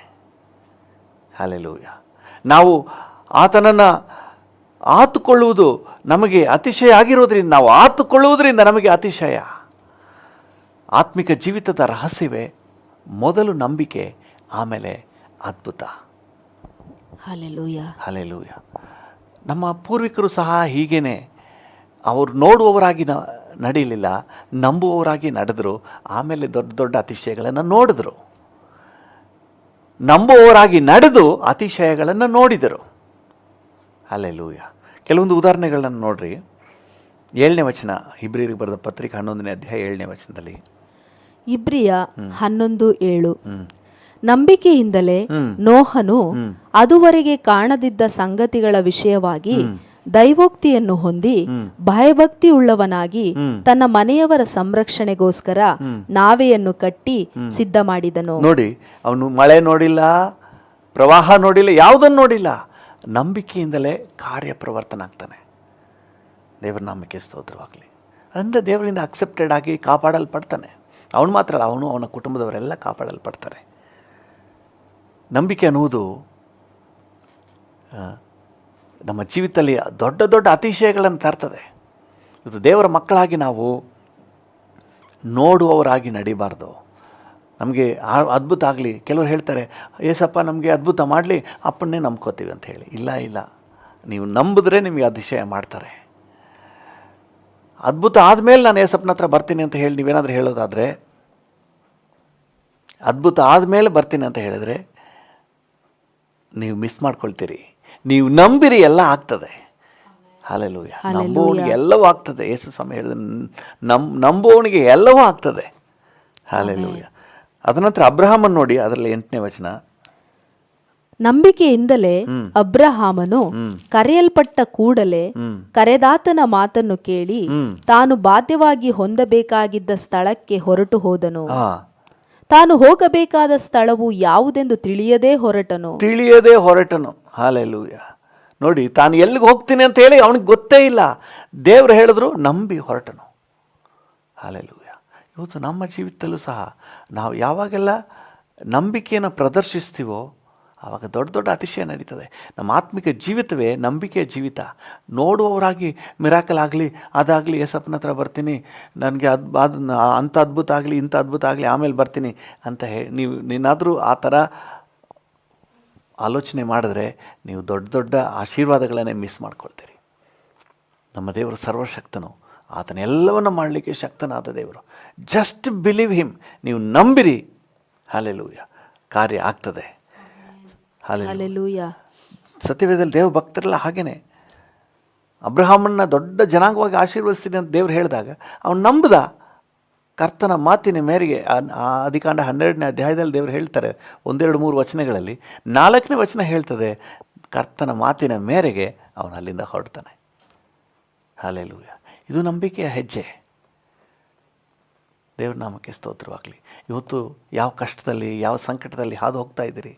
Speaker 1: ಹಲ್ಲೆಲೂಯ. ನಾವು ಆತನನ್ನು ಆತುಕೊಳ್ಳುವುದು ನಮಗೆ ಅತಿಶಯ ಆಗಿರೋದ್ರಿಂದ, ನಾವು ಆತುಕೊಳ್ಳುವುದರಿಂದ ನಮಗೆ ಅತಿಶಯ. ಆತ್ಮಿಕ ಜೀವಿತದ ರಹಸ್ಯವೇ ಮೊದಲು ನಂಬಿಕೆ, ಆಮೇಲೆ ಅದ್ಭುತ.
Speaker 2: ಹಲ್ಲೆಲೂಯ.
Speaker 1: ಹಲ್ಲೆಲೂಯ. ನಮ್ಮ ಪೂರ್ವಿಕರು ಸಹ ಹೀಗೇನೆ, ಅವರು ನೋಡುವವರಾಗಿ ನಡೀಲಿಲ್ಲ, ನಂಬುವವರಾಗಿ ನಡೆದರು, ಆಮೇಲೆ ದೊಡ್ಡ ದೊಡ್ಡ ಅತಿಶಯಗಳನ್ನು ನೋಡಿದರು. ನಂಬುವವರಾಗಿ ನಡೆದು ಅತಿಶಯಗಳನ್ನು ನೋಡಿದರು. ಹಲ್ಲೆಲೂಯ. ಕೆಲವೊಂದು ಉದಾಹರಣೆಗಳನ್ನು ನೋಡ್ರಿ. 7ನೇ ವಚನ, ಇಬ್ರಿಯರಿಗೆ ಬರೆದ ಪತ್ರಿಕೆ 11ನೇ ಅಧ್ಯಾಯ 7ನೇ ವಚನದಲ್ಲಿ.
Speaker 2: ಇಬ್ರಿಯ 11:7 ನಂಬಿಕೆಯಿಂದಲೇ ನೋಹನು ಅದುವರೆಗೆ ಕಾಣದಿದ್ದ ಸಂಗತಿಗಳ ವಿಷಯವಾಗಿ ದೈವೋಕ್ತಿಯನ್ನು ಹೊಂದಿ ಭಯಭಕ್ತಿ ಉಳ್ಳವನಾಗಿ ತನ್ನ ಮನೆಯವರ ಸಂರಕ್ಷಣೆಗೋಸ್ಕರ ನಾವೆಯನ್ನು ಕಟ್ಟಿ ಸಿದ್ಧ ಮಾಡಿದನು.
Speaker 1: ನೋಡಿ, ಅವನು ಮಳೆ ನೋಡಿಲ್ಲ, ಪ್ರವಾಹ ನೋಡಿಲ್ಲ, ಯಾವುದನ್ನು ನೋಡಿಲ್ಲ, ನಂಬಿಕೆಯಿಂದಲೇ ಕಾರ್ಯಪ್ರವರ್ತನ ಆಗ್ತಾನೆ. ದೇವರ ನಾಮಕ್ಕೆ ಸ್ತೋತ್ರವಾಗಲಿ. ಅದರಿಂದ ದೇವರಿಂದ ಅಕ್ಸೆಪ್ಟೆಡ್ ಆಗಿ ಕಾಪಾಡಲ್ಪಡ್ತಾನೆ. ಅವನು ಮಾತ್ರ ಅಲ್ಲ, ಅವನು ಅವನ ಕುಟುಂಬದವರೆಲ್ಲ ಕಾಪಾಡಲ್ಪಡ್ತಾರೆ. ನಂಬಿಕೆ ಅನ್ನುವುದು ನಮ್ಮ ಜೀವಿತದಲ್ಲಿ ದೊಡ್ಡ ದೊಡ್ಡ ಅತಿಶಯಗಳನ್ನು ತರ್ತದೆ. ಇದು ದೇವರ ಮಕ್ಕಳಾಗಿ ನಾವು ನೋಡುವವರಾಗಿ ನಡಿಬಾರ್ದು. ನಮಗೆ ಅದ್ಭುತ ಆಗಲಿ, ಕೆಲವರು ಹೇಳ್ತಾರೆ, ಏಸಪ್ಪ ನಮಗೆ ಅದ್ಭುತ ಮಾಡಲಿ, ಅಪ್ಪನ್ನೇ ನಂಬ್ಕೋತೀವಿ ಅಂತ ಹೇಳಿ. ಇಲ್ಲ, ನೀವು ನಂಬಿದ್ರೆ ನಿಮಗೆ ಅತಿಶಯ ಮಾಡ್ತಾರೆ. ಅದ್ಭುತ ಆದಮೇಲೆ ನಾನು ಏಸಪ್ಪನ ಹತ್ರ ಬರ್ತೀನಿ ಅಂತ ಹೇಳಿ ನೀವೇನಾದರೂ ಹೇಳೋದಾದರೆ, ಅದ್ಭುತ ಆದಮೇಲೆ ಬರ್ತೀನಿ ಅಂತ ಹೇಳಿದ್ರೆ ನೀವು ಮಿಸ್ ಮಾಡ್ಕೊಳ್ತೀರಿ. ನೀವು ನಂಬಿರಿ, ಎಲ್ಲ ಆಗ್ತದೆ. ಹಲ್ಲೆಲೂಯ. ನಂಬುವವನಿಗೆ ಎಲ್ಲವೂ ಆಗ್ತದೆ. ಯೇಸು ಸ್ವಾಮಿ ಹೇಳಿದ ನಂಬುವವನಿಗೆ ಎಲ್ಲವೂ ಆಗ್ತದೆ. ಹಲ್ಲೆಲೂಯ. ಅದನಂತರ ಅಬ್ರಹಾಮನ್ ನೋಡಿ, ಅದರಲ್ಲಿ 8ನೇ ವಚನ.
Speaker 2: ನಂಬಿಕೆಯಿಂದಲೇ ಅಬ್ರಹಾಮನು ಕರೆಯಲ್ಪಟ್ಟ ಕೂಡಲೇ ಕರೆದಾತನ ಮಾತನ್ನು ಕೇಳಿ ತಾನು ಬಾಧ್ಯವಾಗಿ ಹೊಂದಬೇಕಾಗಿದ್ದ ಸ್ಥಳಕ್ಕೆ ಹೊರಟು ಹೋದನು. ತಾನು ಹೋಗಬೇಕಾದ ಸ್ಥಳವು ಯಾವುದೆಂದು ತಿಳಿಯದೇ ಹೊರಟನು. ಹಲ್ಲೆಲೂಯ. ನೋಡಿ, ತಾನು ಎಲ್ಲಿಗೆ ಹೋಗ್ತೀನಿ ಅಂತ ಹೇಳಿ ಅವನಿಗೆ ಗೊತ್ತೇ ಇಲ್ಲ. ದೇವರು ಹೇಳಿದ್ರು, ನಂಬಿ ಹೊರಟನು. ಹಲ್ಲೆಲೂಯ. ಇವತ್ತು ನಮ್ಮ ಜೀವಿತದಲ್ಲೂ ಸಹ ನಾವು ಯಾವಾಗೆಲ್ಲ ನಂಬಿಕೆಯನ್ನು ಪ್ರದರ್ಶಿಸ್ತೀವೋ ಆವಾಗ ದೊಡ್ಡ ದೊಡ್ಡ ಅತಿಶಯ ನಡೀತದೆ. ನಮ್ಮ ಆತ್ಮಿಕ ಜೀವಿತವೇ ನಂಬಿಕೆಯ ಜೀವಿತ. ನೋಡುವವರಾಗಿ ಮಿರಾಕಲ್ ಆಗಲಿ, ಅದಾಗಲಿ, ಏಸಪ್ಪನ ಹತ್ರ ಬರ್ತೀನಿ, ನನಗೆ ಅಂಥ ಅದ್ಭುತ ಆಗಲಿ, ಇಂಥ ಅದ್ಭುತ ಆಗಲಿ, ಆಮೇಲೆ ಬರ್ತೀನಿ ಅಂತ ನೀನಾದರೂ ಆ ಥರ ಆಲೋಚನೆ ಮಾಡಿದ್ರೆ ನೀವು ದೊಡ್ಡ ದೊಡ್ಡ ಆಶೀರ್ವಾದಗಳನ್ನೇ ಮಿಸ್ ಮಾಡ್ಕೊಳ್ತೀರಿ. ನಮ್ಮ ದೇವರು ಸರ್ವಶಕ್ತನು, ಆತನೆಲ್ಲವನ್ನು ಮಾಡಲಿಕ್ಕೆ ಶಕ್ತನಾದ ದೇವರು. Just believe him. ನೀವು ನಂಬಿರಿ. ಹಲ್ಲೆಲೂಯ. ಕಾರ್ಯ ಆಗ್ತದೆ. ಹಲ್ಲೆಲೂಯ.
Speaker 1: ಸತ್ಯವೇದದಲ್ಲಿ ದೇವ ಭಕ್ತರೆಲ್ಲ ಹಾಗೇನೆ. ಅಬ್ರಹಾಮನ್ನ ದೊಡ್ಡ ಜನಾಂಗವಾಗಿ ಆಶೀರ್ವದಿಸ್ತೀನಿ ಅಂತ ದೇವರು ಹೇಳಿದಾಗ ಅವನು ನಂಬದ. ಕರ್ತನ ಮಾತಿನ ಮೇರೆಗೆ ಆದಿಕಾಂಡ 12ನೇ ಅಧ್ಯಾಯದಲ್ಲಿ ದೇವರು ಹೇಳ್ತಾರೆ, 1, 2, 3 ವಚನಗಳಲ್ಲಿ 4ನೇ ವಚನ ಹೇಳ್ತದೆ, ಕರ್ತನ ಮಾತಿನ ಮೇರೆಗೆ ಅವನು ಅಲ್ಲಿಂದ ಹೊರಡ್ತಾನೆ. ಹಲ್ಲೆಲೂಯ. ಇದು ನಂಬಿಕೆಯ ಹೆಜ್ಜೆ. ದೇವ್ರ ನಾಮಕ್ಕೆ ಸ್ತೋತ್ರವಾಗಲಿ. ಇವತ್ತು ಯಾವ ಕಷ್ಟದಲ್ಲಿ, ಯಾವ ಸಂಕಟದಲ್ಲಿ ಹಾದು ಹೋಗ್ತಾ ಇದ್ದೀರಿ,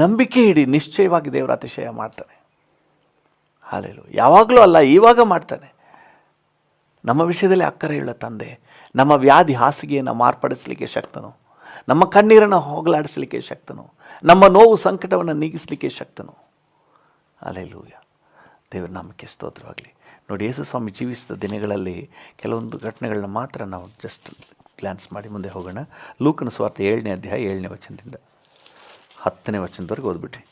Speaker 1: ನಂಬಿಕೆ ಇಡಿ, ನಿಶ್ಚಯವಾಗಿ ದೇವರ ಅತಿಶಯ ಮಾಡ್ತಾನೆ. ಹಲ್ಲೆಲೂಯ. ಯಾವಾಗಲೂ ಅಲ್ಲ, ಇವಾಗ ಮಾಡ್ತಾನೆ. ನಮ್ಮ ವಿಷಯದಲ್ಲಿ ಅಕ್ಕರೆಯುಳ್ಳ ತಂದೆ, ನಮ್ಮ ವ್ಯಾಧಿ ಹಾಸಿಗೆಯನ್ನು ಮಾರ್ಪಡಿಸಲಿಕ್ಕೆ ಶಕ್ತನು. ನಮ್ಮ ಕಣ್ಣೀರನ್ನು ಹೋಗಲಾಡಿಸಲಿಕ್ಕೆ ಶಕ್ತನು, ನಮ್ಮ ನೋವು ಸಂಕಟವನ್ನು ನೀಗಿಸಲಿಕ್ಕೆ ಶಕ್ತನು. ಹಲ್ಲೆಲೂಯ. ದೇವರ ನಾಮಕ್ಕೆ ಸ್ತೋತ್ರವಾಗಲಿ. ನೋಡಿ, ಯೇಸು ಸ್ವಾಮಿ ಜೀವಿಸಿದ ದಿನಗಳಲ್ಲಿ ಕೆಲವೊಂದು ಘಟನೆಗಳನ್ನ ಮಾತ್ರ ನಾವು ಜಸ್ಟ್ ಗ್ಲಾನ್ಸ್ ಮಾಡಿ ಮುಂದೆ ಹೋಗೋಣ. ಲೂಕನ ಸುವಾರ್ತೆ 7ನೇ ಅಧ್ಯಾಯ 7ನೇ ವಚನದಿಂದ 10ನೇ ವಚನದವರೆಗೆ ಓದ್ಬಿಟ್ರಿ.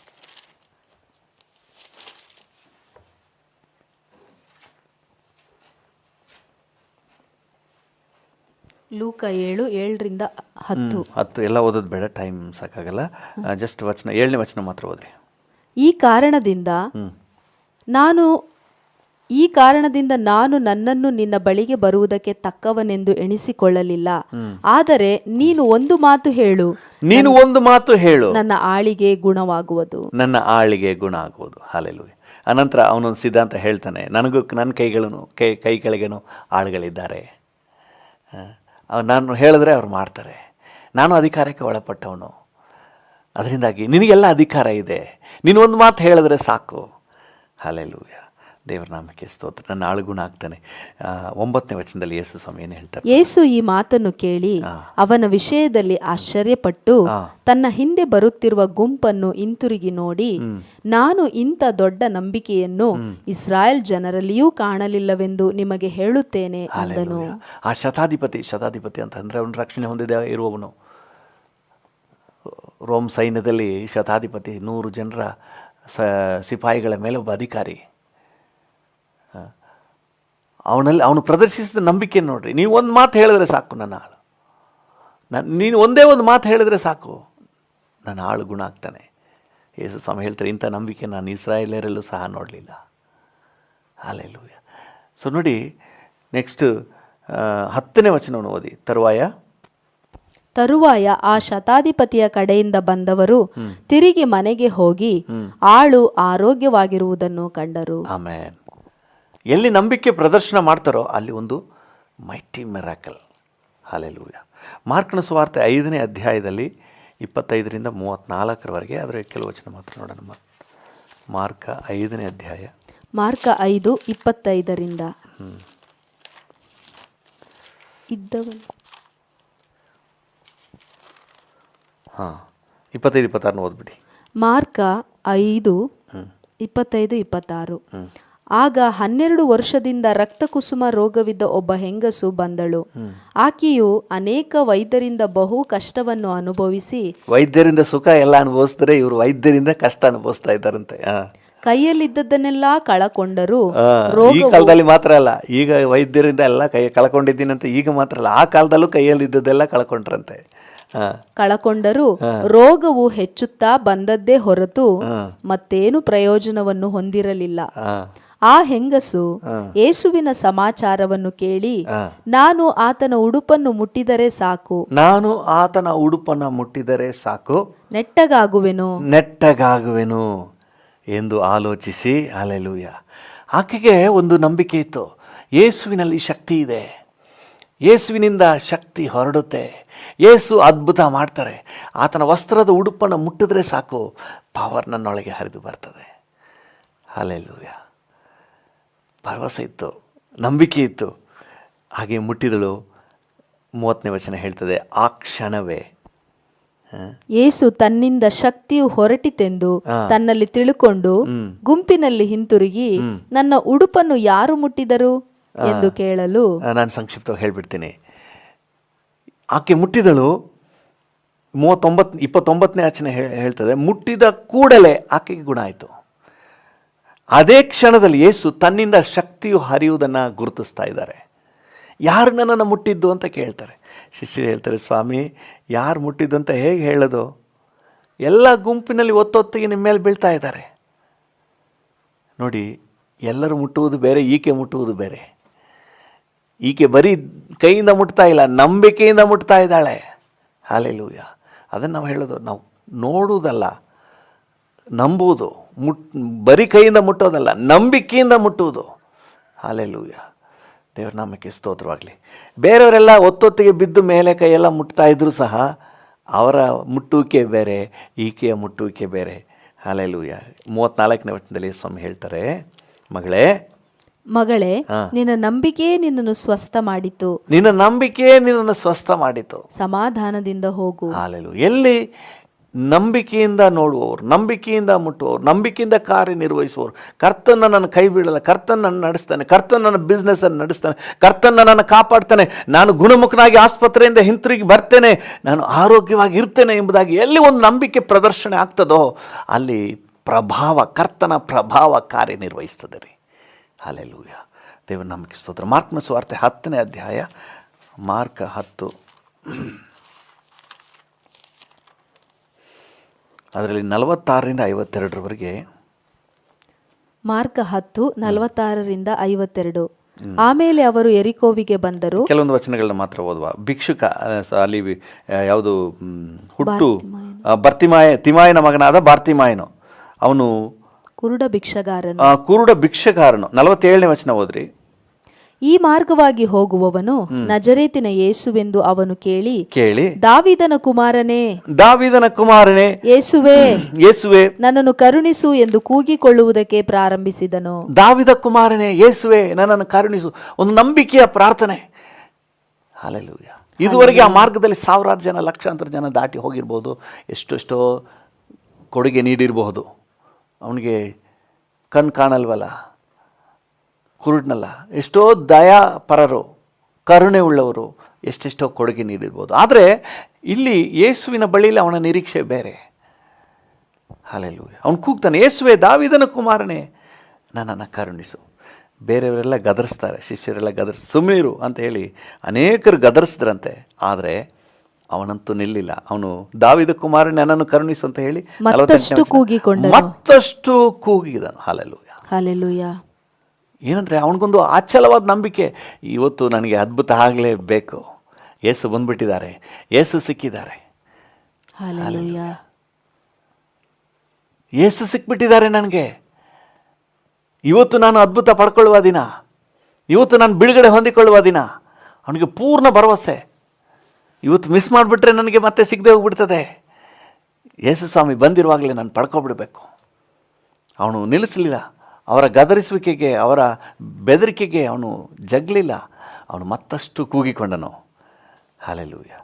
Speaker 2: ಲೂಕ 7:7ರಿಂದ 10
Speaker 1: ಎಲ್ಲ ಓದೋದು ಬೇಡ, ಟೈಮ್ ಸಾಕಾಗಲ್ಲ. ಜಸ್ಟ್ ವಚನ 7ನೇ ವಚನ ಮಾತ್ರ ಓದ್ರಿ.
Speaker 2: ಈ ಕಾರಣದಿಂದ ನಾನು ನನ್ನನ್ನು ನಿನ್ನ ಬಳಿಗೆ ಬರುವುದಕ್ಕೆ ತಕ್ಕವನೆಂದು ಎಣಿಸಿಕೊಳ್ಳಲಿಲ್ಲ. ಆದರೆ ನೀನು ಒಂದು ಮಾತು ಹೇಳು, ನನ್ನ ಆಳಿಗೆ ಗುಣವಾಗುವುದು.
Speaker 1: ಹಲ್ಲೆಲೂಯ. ಅನಂತರ ಅವನೊಂದು ಸಿದ್ಧಾಂತ ಹೇಳ್ತಾನೆ, ನನ್ನ ಕೈ ಕೆಳಗೇನು ಆಳುಗಳಿದ್ದಾರೆ, ನಾನು ಹೇಳಿದ್ರೆ ಅವ್ರು ಮಾಡ್ತಾರೆ, ನಾನು ಅಧಿಕಾರಕ್ಕೆ ಒಳಪಟ್ಟವನು, ಅದರಿಂದಾಗಿ ನಿನಗೆಲ್ಲ ಅಧಿಕಾರ ಇದೆ, ನೀನು ಒಂದು ಮಾತು ಹೇಳಿದ್ರೆ ಸಾಕು. ಹಲ್ಲೆಲೂಯ. ದೇವರ ನಾಮಕ್ಕೆ ಸ್ತೋತ್ರ. ನನ್ನ ಆಳುಗುಣ ಆಗ್ತಾನೆ. 9ನೇ ವಚನದಲ್ಲಿ ಯೇಸು ಸ್ವಾಮಿ ಏನು ಹೇಳ್ತಾರೆ?
Speaker 2: ಯೇಸು ಈ ಮಾತನ್ನು ಕೇಳಿ ಅವನ ವಿಷಯದಲ್ಲಿ ಆಶ್ಚರ್ಯಪಟ್ಟು ತನ್ನ ಹಿಂದೆ ಬರುತ್ತಿರುವ ಗುಂಪನ್ನು ಹಿಂತಿರುಗಿ ನೋಡಿ, ನಾನು ಇಂಥ ದೊಡ್ಡ ನಂಬಿಕೆಯನ್ನು ಇಸ್ರಾಯೇಲ್ ಜನರಲ್ಲಿಯೂ ಕಾಣಲಿಲ್ಲವೆಂದು ನಿಮಗೆ ಹೇಳುತ್ತೇನೆ ಅಂದನು.
Speaker 1: ಆ ಶತಾಧಿಪತಿ ಅಂತಂದ್ರೆ ಅವನು ರಕ್ಷಣೆ ಹೊಂದಿದ ಇರುವವನು. ರೋಮ್ ಸೈನ್ಯದಲ್ಲಿ ಶತಾಧಿಪತಿ 100 ಜನರ ಸಿಪಾಯಿಗಳ ಮೇಲೆ ಒಬ್ಬ ಅಧಿಕಾರಿ. ಅವನು ಪ್ರದರ್ಶಿಸಿದ ನಂಬಿಕೆ ನೋಡ್ರಿ. ನೀವು ಒಂದು ಮಾತು ಹೇಳಿದ್ರೆ ಸಾಕು, ನೀನು ಒಂದೇ ಒಂದು ಮಾತು ಹೇಳಿದ್ರೆ ಸಾಕು, ನನ್ನ ಆಳು ಗುಣ ಆಗ್ತಾನೆ. ಯೇಸು ಸ್ವಾಮಿ ಹೇಳ್ತಾರೆ, ಇಂಥ ನಂಬಿಕೆ ನಾನು ಇಸ್ರಾಯೇಲರಲ್ಲೂ ಸಹ ನೋಡಲಿಲ್ಲ. ಹಲ್ಲೆಲೂಯ. ಸೊ ನೋಡಿ, ನೆಕ್ಸ್ಟ್ 10ನೇ ವಚನವನ್ನು ಓದಿ.
Speaker 2: ತರುವಾಯ ಆ ಶತಾಧಿಪತಿಯ ಕಡೆಯಿಂದ ಬಂದವರು ತಿರುಗಿ ಮನೆಗೆ ಹೋಗಿ ಆಳು ಆರೋಗ್ಯವಾಗಿರುವುದನ್ನು ಕಂಡರು.
Speaker 1: ಆಮೆನ್. ಎಲ್ಲಿ ನಂಬಿಕೆ ಪ್ರದರ್ಶನ ಮಾಡ್ತಾರೋ ಅಲ್ಲಿ ಒಂದು ಮೈಟಿ ಮಿರಾಕಲ್. ಹಲ್ಲೆಲೂಯ. ಮಾರ್ಕನ ಸುವಾರ್ತೆ 5ನೇ ಅಧ್ಯಾಯದಲ್ಲಿ 25ರಿಂದ 34ರವರೆಗೆ, ಅದರ ಕೆಲವು ವಚನ ಮಾತ್ರ ನೋಡೋಣ. ಮಾರ್ಕ 5ನೇ ಅಧ್ಯಾಯ,
Speaker 2: ಮಾರ್ಕ 5:25ರಿಂದ ಇದ್ದವನು
Speaker 1: 25-26 ಓದ್ಬಿಡಿ.
Speaker 2: ಮಾರ್ಕ 5:25-26. ಆಗ 12 ವರ್ಷದಿಂದ ರಕ್ತಕುಸುಮ ರೋಗವಿದ್ದ ಒಬ್ಬ ಹೆಂಗಸು ಬಂದಳು. ಆಕೆಯು ಅನೇಕ ವೈದ್ಯರಿಂದ ಬಹು ಕಷ್ಟವನ್ನು ಅನುಭವಿಸಿ,
Speaker 1: ವೈದ್ಯರಿಂದ ಸುಖ ಎಲ್ಲ ಅನುಭವಿಸಿದ್ರೆ ಇವರು ವೈದ್ಯರಿಂದ ಕಷ್ಟ ಅನುಭವಿಸ್ತಾ ಇದ್ದಾರಂತೆ.
Speaker 2: ಕೈಯಲ್ಲಿದ್ದದ್ದನ್ನೆಲ್ಲ ಕಳಕೊಂಡರು.
Speaker 1: ಈ ಕಾಲದಲ್ಲಿ ಮಾತ್ರ ಅಲ್ಲ, ಈಗ ವೈದ್ಯರಿಂದ ಎಲ್ಲ ಕಳ್ಕೊಂಡಿದ್ದೀನಂತೆ. ಈಗ ಮಾತ್ರ ಅಲ್ಲ, ಆ ಕಾಲದಲ್ಲೂ ಕೈಯಲ್ಲಿದ್ದದ್ದೆಲ್ಲ
Speaker 2: ಕಳಕೊಂಡರು. ರೋಗವು ಹೆಚ್ಚುತ್ತಾ ಬಂದದ್ದೇ ಹೊರತು ಮತ್ತೇನು ಪ್ರಯೋಜನವನ್ನು ಹೊಂದಿರಲಿಲ್ಲ. ಆ ಹೆಂಗಸು ಯೇಸುವಿನ ಸಮಾಚಾರವನ್ನು ಕೇಳಿ, ನಾನು ಆತನ ಉಡುಪನ್ನು ಮುಟ್ಟಿದರೆ ಸಾಕು, ನೆಟ್ಟಗಾಗುವೆನು ಎಂದು ಆಲೋಚಿಸಿ, ಹಲ್ಲೆಲೂಯ. ಆಕೆಗೆ ಒಂದು ನಂಬಿಕೆ ಇತ್ತು, ಯೇಸುವಿನಲ್ಲಿ ಶಕ್ತಿ ಇದೆ, ಯೇಸುವಿನಿಂದ ಶಕ್ತಿ ಹೊರಡುತ್ತೆ, ಯೇಸು ಅದ್ಭುತ ಮಾಡ್ತಾರೆ, ಆತನ ವಸ್ತ್ರದ ಉಡುಪನ್ನು ಮುಟ್ಟಿದ್ರೆ ಸಾಕು, ಪವರ್ ನನ್ನೊಳಗೆ ಹರಿದು ಬರ್ತದೆ. ಹಲ್ಲೆಲೂಯ. ಭರವಸೆ ಇತ್ತು, ನಂಬಿಕೆ ಇತ್ತು. ಹಾಗೆ ಮುಟ್ಟಿದಳು. 30ನೇ ವಚನ ಹೇಳ್ತದೆ, ಆ ಕ್ಷಣವೇ ಯೇಸು ತನ್ನಿಂದ ಶಕ್ತಿಯು ಹೊರಟಿತೆಂದು ತನ್ನಲ್ಲಿ ತಿಳುಕೊಂಡು ಗುಂಪಿನಲ್ಲಿ ಹಿಂತಿರುಗಿ, ನನ್ನ ಉಡುಪನ್ನು ಯಾರು ಮುಟ್ಟಿದರು ಎಂದು ಕೇಳಲು,
Speaker 1: ನಾನು ಸಂಕ್ಷಿಪ್ತವಾಗಿ ಹೇಳ್ಬಿಡ್ತೀನಿ. ಆಕೆ ಮುಟ್ಟಿದಳು. 29ನೇ ವಚನ ಹೇಳ್ತದೆ, ಮುಟ್ಟಿದ ಕೂಡಲೇ ಆಕೆಗೆ ಗುಣ ಆಯಿತು. ಅದೇ ಕ್ಷಣದಲ್ಲಿ ಯೇಸು ತನ್ನಿಂದ ಶಕ್ತಿಯು ಹರಿಯುವುದನ್ನು ಗುರುತಿಸ್ತಾ ಇದ್ದಾರೆ. ಯಾರು ನನ್ನನ್ನು ಮುಟ್ಟಿದ್ದು ಅಂತ ಕೇಳ್ತಾರೆ. ಶಿಷ್ಯರು ಹೇಳ್ತಾರೆ, ಸ್ವಾಮಿ ಯಾರು ಮುಟ್ಟಿದ್ದು ಅಂತ ಹೇಗೆ ಹೇಳೋದು? ಎಲ್ಲ ಗುಂಪಿನಲ್ಲಿ ಒತ್ತೊತ್ತಿಗೆ ನಿಮ್ಮ ಮೇಲೆ ಬೀಳ್ತಾ ಇದ್ದಾರೆ. ನೋಡಿ, ಎಲ್ಲರೂ ಮುಟ್ಟುವುದು ಬೇರೆ, ಈಕೆ ಮುಟ್ಟುವುದು ಬೇರೆ. ಈಕೆ ಬರೀ ಕೈಯಿಂದ ಮುಟ್ತಾ ಇಲ್ಲ, ನಂಬಿಕೆಯಿಂದ ಮುಟ್ತಾ ಇದ್ದಾಳೆ. ಹಲ್ಲೆಲೂಯ. ಅದನ್ನು ನಾವು ಹೇಳೋದು, ನಾವು ನೋಡುವುದಲ್ಲ, ನಂಬುವುದು. ಬರೀ ಕೈಯಿಂದ ಮುಟ್ಟೋದಲ್ಲ, ನಂಬಿಕೆಯಿಂದ ಮುಟ್ಟುವುದು. ಹಲ್ಲೆಲೂಯ. ದೇವರ ನಾಮಕ್ಕೆ ಸ್ತೋತ್ರವಾಗಲಿ. ಬೇರೆಯವರೆಲ್ಲ ಒತ್ತೊತ್ತಿಗೆ ಬಿದ್ದು ಮೇಲೆ ಕೈಯೆಲ್ಲ ಮುಟ್ತಾ ಇದ್ರೂ ಸಹ ಅವರ ಮುಟ್ಟುವಿಕೆ ಬೇರೆ, ಈಕೆಯ ಮುಟ್ಟುವಿಕೆ ಬೇರೆ. ಹಲ್ಲೆಲೂಯ. 34ನೇ ವಚನದಲ್ಲಿ ಸ್ವಾಮಿ ಹೇಳ್ತಾರೆ, ಮಗಳೇ
Speaker 2: ಮಗಳೇ, ನಿನ್ನ ನಂಬಿಕೆಯೇ ನಿನ್ನನ್ನು ಸ್ವಸ್ಥ ಮಾಡಿತು.
Speaker 1: ನಿನ್ನ ನಂಬಿಕೆಯೇ ನಿನ್ನನ್ನು ಸ್ವಸ್ಥ ಮಾಡಿತು.
Speaker 2: ಸಮಾಧಾನದಿಂದ ಹೋಗು.
Speaker 1: ಹಾಲೆಲೂಯಾ. ಎಲ್ಲಿ ನಂಬಿಕೆಯಿಂದ ನೋಡುವವರು, ನಂಬಿಕೆಯಿಂದ ಮುಟ್ಟುವವರು, ನಂಬಿಕೆಯಿಂದ ಕಾರ್ಯನಿರ್ವಹಿಸುವವರು, ಕರ್ತನ ನನ್ನ ಕೈ ಬೀಳಲ್ಲ, ಕರ್ತನ ನನ್ನ ನಡೆಸ್ತಾನೆ, ಕರ್ತನ ನನ್ನ ಬಿಸ್ನೆಸ್ಸನ್ನು ನಡೆಸ್ತಾನೆ, ಕರ್ತನ ನನ್ನನ್ನು ಕಾಪಾಡ್ತಾನೆ, ನಾನು ಗುಣಮುಖನಾಗಿ ಆಸ್ಪತ್ರೆಯಿಂದ ಹಿಂತಿರುಗಿ ಬರ್ತೇನೆ, ನಾನು ಆರೋಗ್ಯವಾಗಿ ಇರ್ತೇನೆ ಎಂಬುದಾಗಿ ಎಲ್ಲಿ ಒಂದು ನಂಬಿಕೆ ಪ್ರದರ್ಶನ ಆಗ್ತದೋ ಅಲ್ಲಿ ಪ್ರಭಾವ, ಕರ್ತನ ಪ್ರಭಾವ ಕಾರ್ಯನಿರ್ವಹಿಸ್ತದೆ ರೀ. ಹಾಲೆಲೂಯಾ. ದೇವರ ನಂಬಿಕೆ ಸ್ತೋತ್ರ. ಮಾರ್ಕನ ಸುವಾರ್ತೆ 10ನೇ ಅಧ್ಯಾಯ, ಮಾರ್ಕ 10, ಅದರಲ್ಲಿ 46ರಿಂದ 52ರವರೆಗೆ.
Speaker 2: ಮಾರ್ಕ 10, 46ರಿಂದ 52. ಆಮೇಲೆ ಅವರು ಎರಿಕೋವಿಗೆ ಬಂದರು.
Speaker 1: ಕೆಲವೊಂದು ವಚನಗಳನ್ನ ಮಾತ್ರ ಓದುವ. ಭಿಕ್ಷುಕ ಅಲ್ಲಿ ಯಾವುದು ಹುಟ್ಟು ತಿಮಾಯನ ಮಗನಾದ ಬಾರ್ತಿಮಾಯನು, ಅವನು
Speaker 2: ಕುರುಡ ಭಿಕ್ಷಗಾರನು.
Speaker 1: 47ನೇ ವಚನ ಓದ್ರಿ.
Speaker 2: ಈ ಮಾರ್ಗವಾಗಿ ಹೋಗುವವನು ನಜರೇತಿನ ಯೇಸುವೆಂದು ಅವನು ಕೇಳಿ, ದಾವೀದನ ಕುಮಾರನೇ ಯೇಸುವೇ ನನ್ನನ್ನು ಕರುಣಿಸು ಎಂದು ಕೂಗಿಕೊಳ್ಳುವುದಕ್ಕೆ ಪ್ರಾರಂಭಿಸಿದನು.
Speaker 1: ದಾವೀದ ಕುಮಾರನೇ ಯೇಸುವೇ ನನ್ನನ್ನು ಕರುಣಿಸು, ಒಂದು ನಂಬಿಕೆಯ ಪ್ರಾರ್ಥನೆ. ಹಲ್ಲೆಲೂಯಾ. ಇದುವರೆಗೆ ಆ ಮಾರ್ಗದಲ್ಲಿ ಸಾವಿರಾರು ಜನ, ಲಕ್ಷಾಂತರ ಜನ ದಾಟಿ ಹೋಗಿರ್ಬೋದು, ಎಷ್ಟೆಷ್ಟೋ ಕೊಡುಗೆ ನೀಡಿರಬಹುದು. ಅವನಿಗೆ ಕಣ್ ಕಾಣಲ್ವಲ್ಲ, ಕುರುಡ್ನಲ್ಲ, ಎಷ್ಟೋ ದಯಾಪರರು, ಕರುಣೆ ಉಳ್ಳವರು ಎಷ್ಟೆಷ್ಟೋ ಕೊಡುಗೆ ನೀಡಿರ್ಬೋದು. ಆದರೆ ಇಲ್ಲಿ ಯೇಸುವಿನ ಬಳಿಯಲ್ಲಿ ಅವನ ನಿರೀಕ್ಷೆ ಬೇರೆ. ಹಲ್ಲೆಲೂಯಾ. ಅವನು ಕೂಗ್ತಾನೆ, ಯೇಸುವೇ ದಾವೀದನ ಕುಮಾರನೇ ನನ್ನನ್ನು ಕರುಣಿಸು. ಬೇರೆಯವರೆಲ್ಲ ಗದರಿಸ್ತಾರೆ, ಶಿಷ್ಯರೆಲ್ಲ ಸುಮ್ಮನಿರು ಅಂತ ಹೇಳಿ ಅನೇಕರು ಗದರಿಸಿದ್ರಂತೆ. ಆದರೆ ಅವನಂತೂ ನಿಲ್ಲಿಲ್ಲ. ಅವನು ದಾವೀದ ಕುಮಾರನೇ ನನ್ನನ್ನು ಕರುಣಿಸು ಅಂತ ಹೇಳಿ ಮತ್ತಷ್ಟು ಕೂಗಿದನು.
Speaker 2: ಹಲ್ಲೆಲೂಯಾ.
Speaker 1: ಏನಂದರೆ ಅವನಿಗೊಂದು ಅಚಲವಾದ ನಂಬಿಕೆ, ಇವತ್ತು ನನಗೆ ಅದ್ಭುತ ಆಗಲೇಬೇಕು, ಯೇಸು ಬಂದ್ಬಿಟ್ಟಿದ್ದಾರೆ, ಯೇಸು ಸಿಕ್ಕಿದ್ದಾರೆ, ಯೇಸು ಸಿಕ್ಬಿಟ್ಟಿದ್ದಾರೆ ನನಗೆ, ಇವತ್ತು ನಾನು ಅದ್ಭುತ ಪಡ್ಕೊಳ್ಳುವ ದಿನ, ಇವತ್ತು ನಾನು ಬಿಡುಗಡೆ ಹೊಂದಿಕೊಳ್ಳುವ ದಿನ. ಅವನಿಗೆ ಪೂರ್ಣ ಭರವಸೆ. ಇವತ್ತು ಮಿಸ್ ಮಾಡಿಬಿಟ್ರೆ ನನಗೆ ಮತ್ತೆ ಸಿಗದೆ ಹೋಗ್ಬಿಡ್ತದೆ. ಯೇಸು ಸ್ವಾಮಿ ಬಂದಿರುವಾಗಲೇ ನಾನು ಪಡ್ಕೊಬಿಡ್ಬೇಕು. ಅವನು ನಿಲ್ಲಿಸಲಿಲ್ಲ. ಅವರ ಗದರಿಸುವಿಕೆಗೆ, ಅವರ ಬೆದರಿಕೆಗೆ ಅವನು ಜಗ್ಲಿಲ್ಲ. ಅವನು ಮತ್ತಷ್ಟು ಕೂಗಿಕೊಂಡನು. ಹಲ್ಲೆಲೂಯಾ.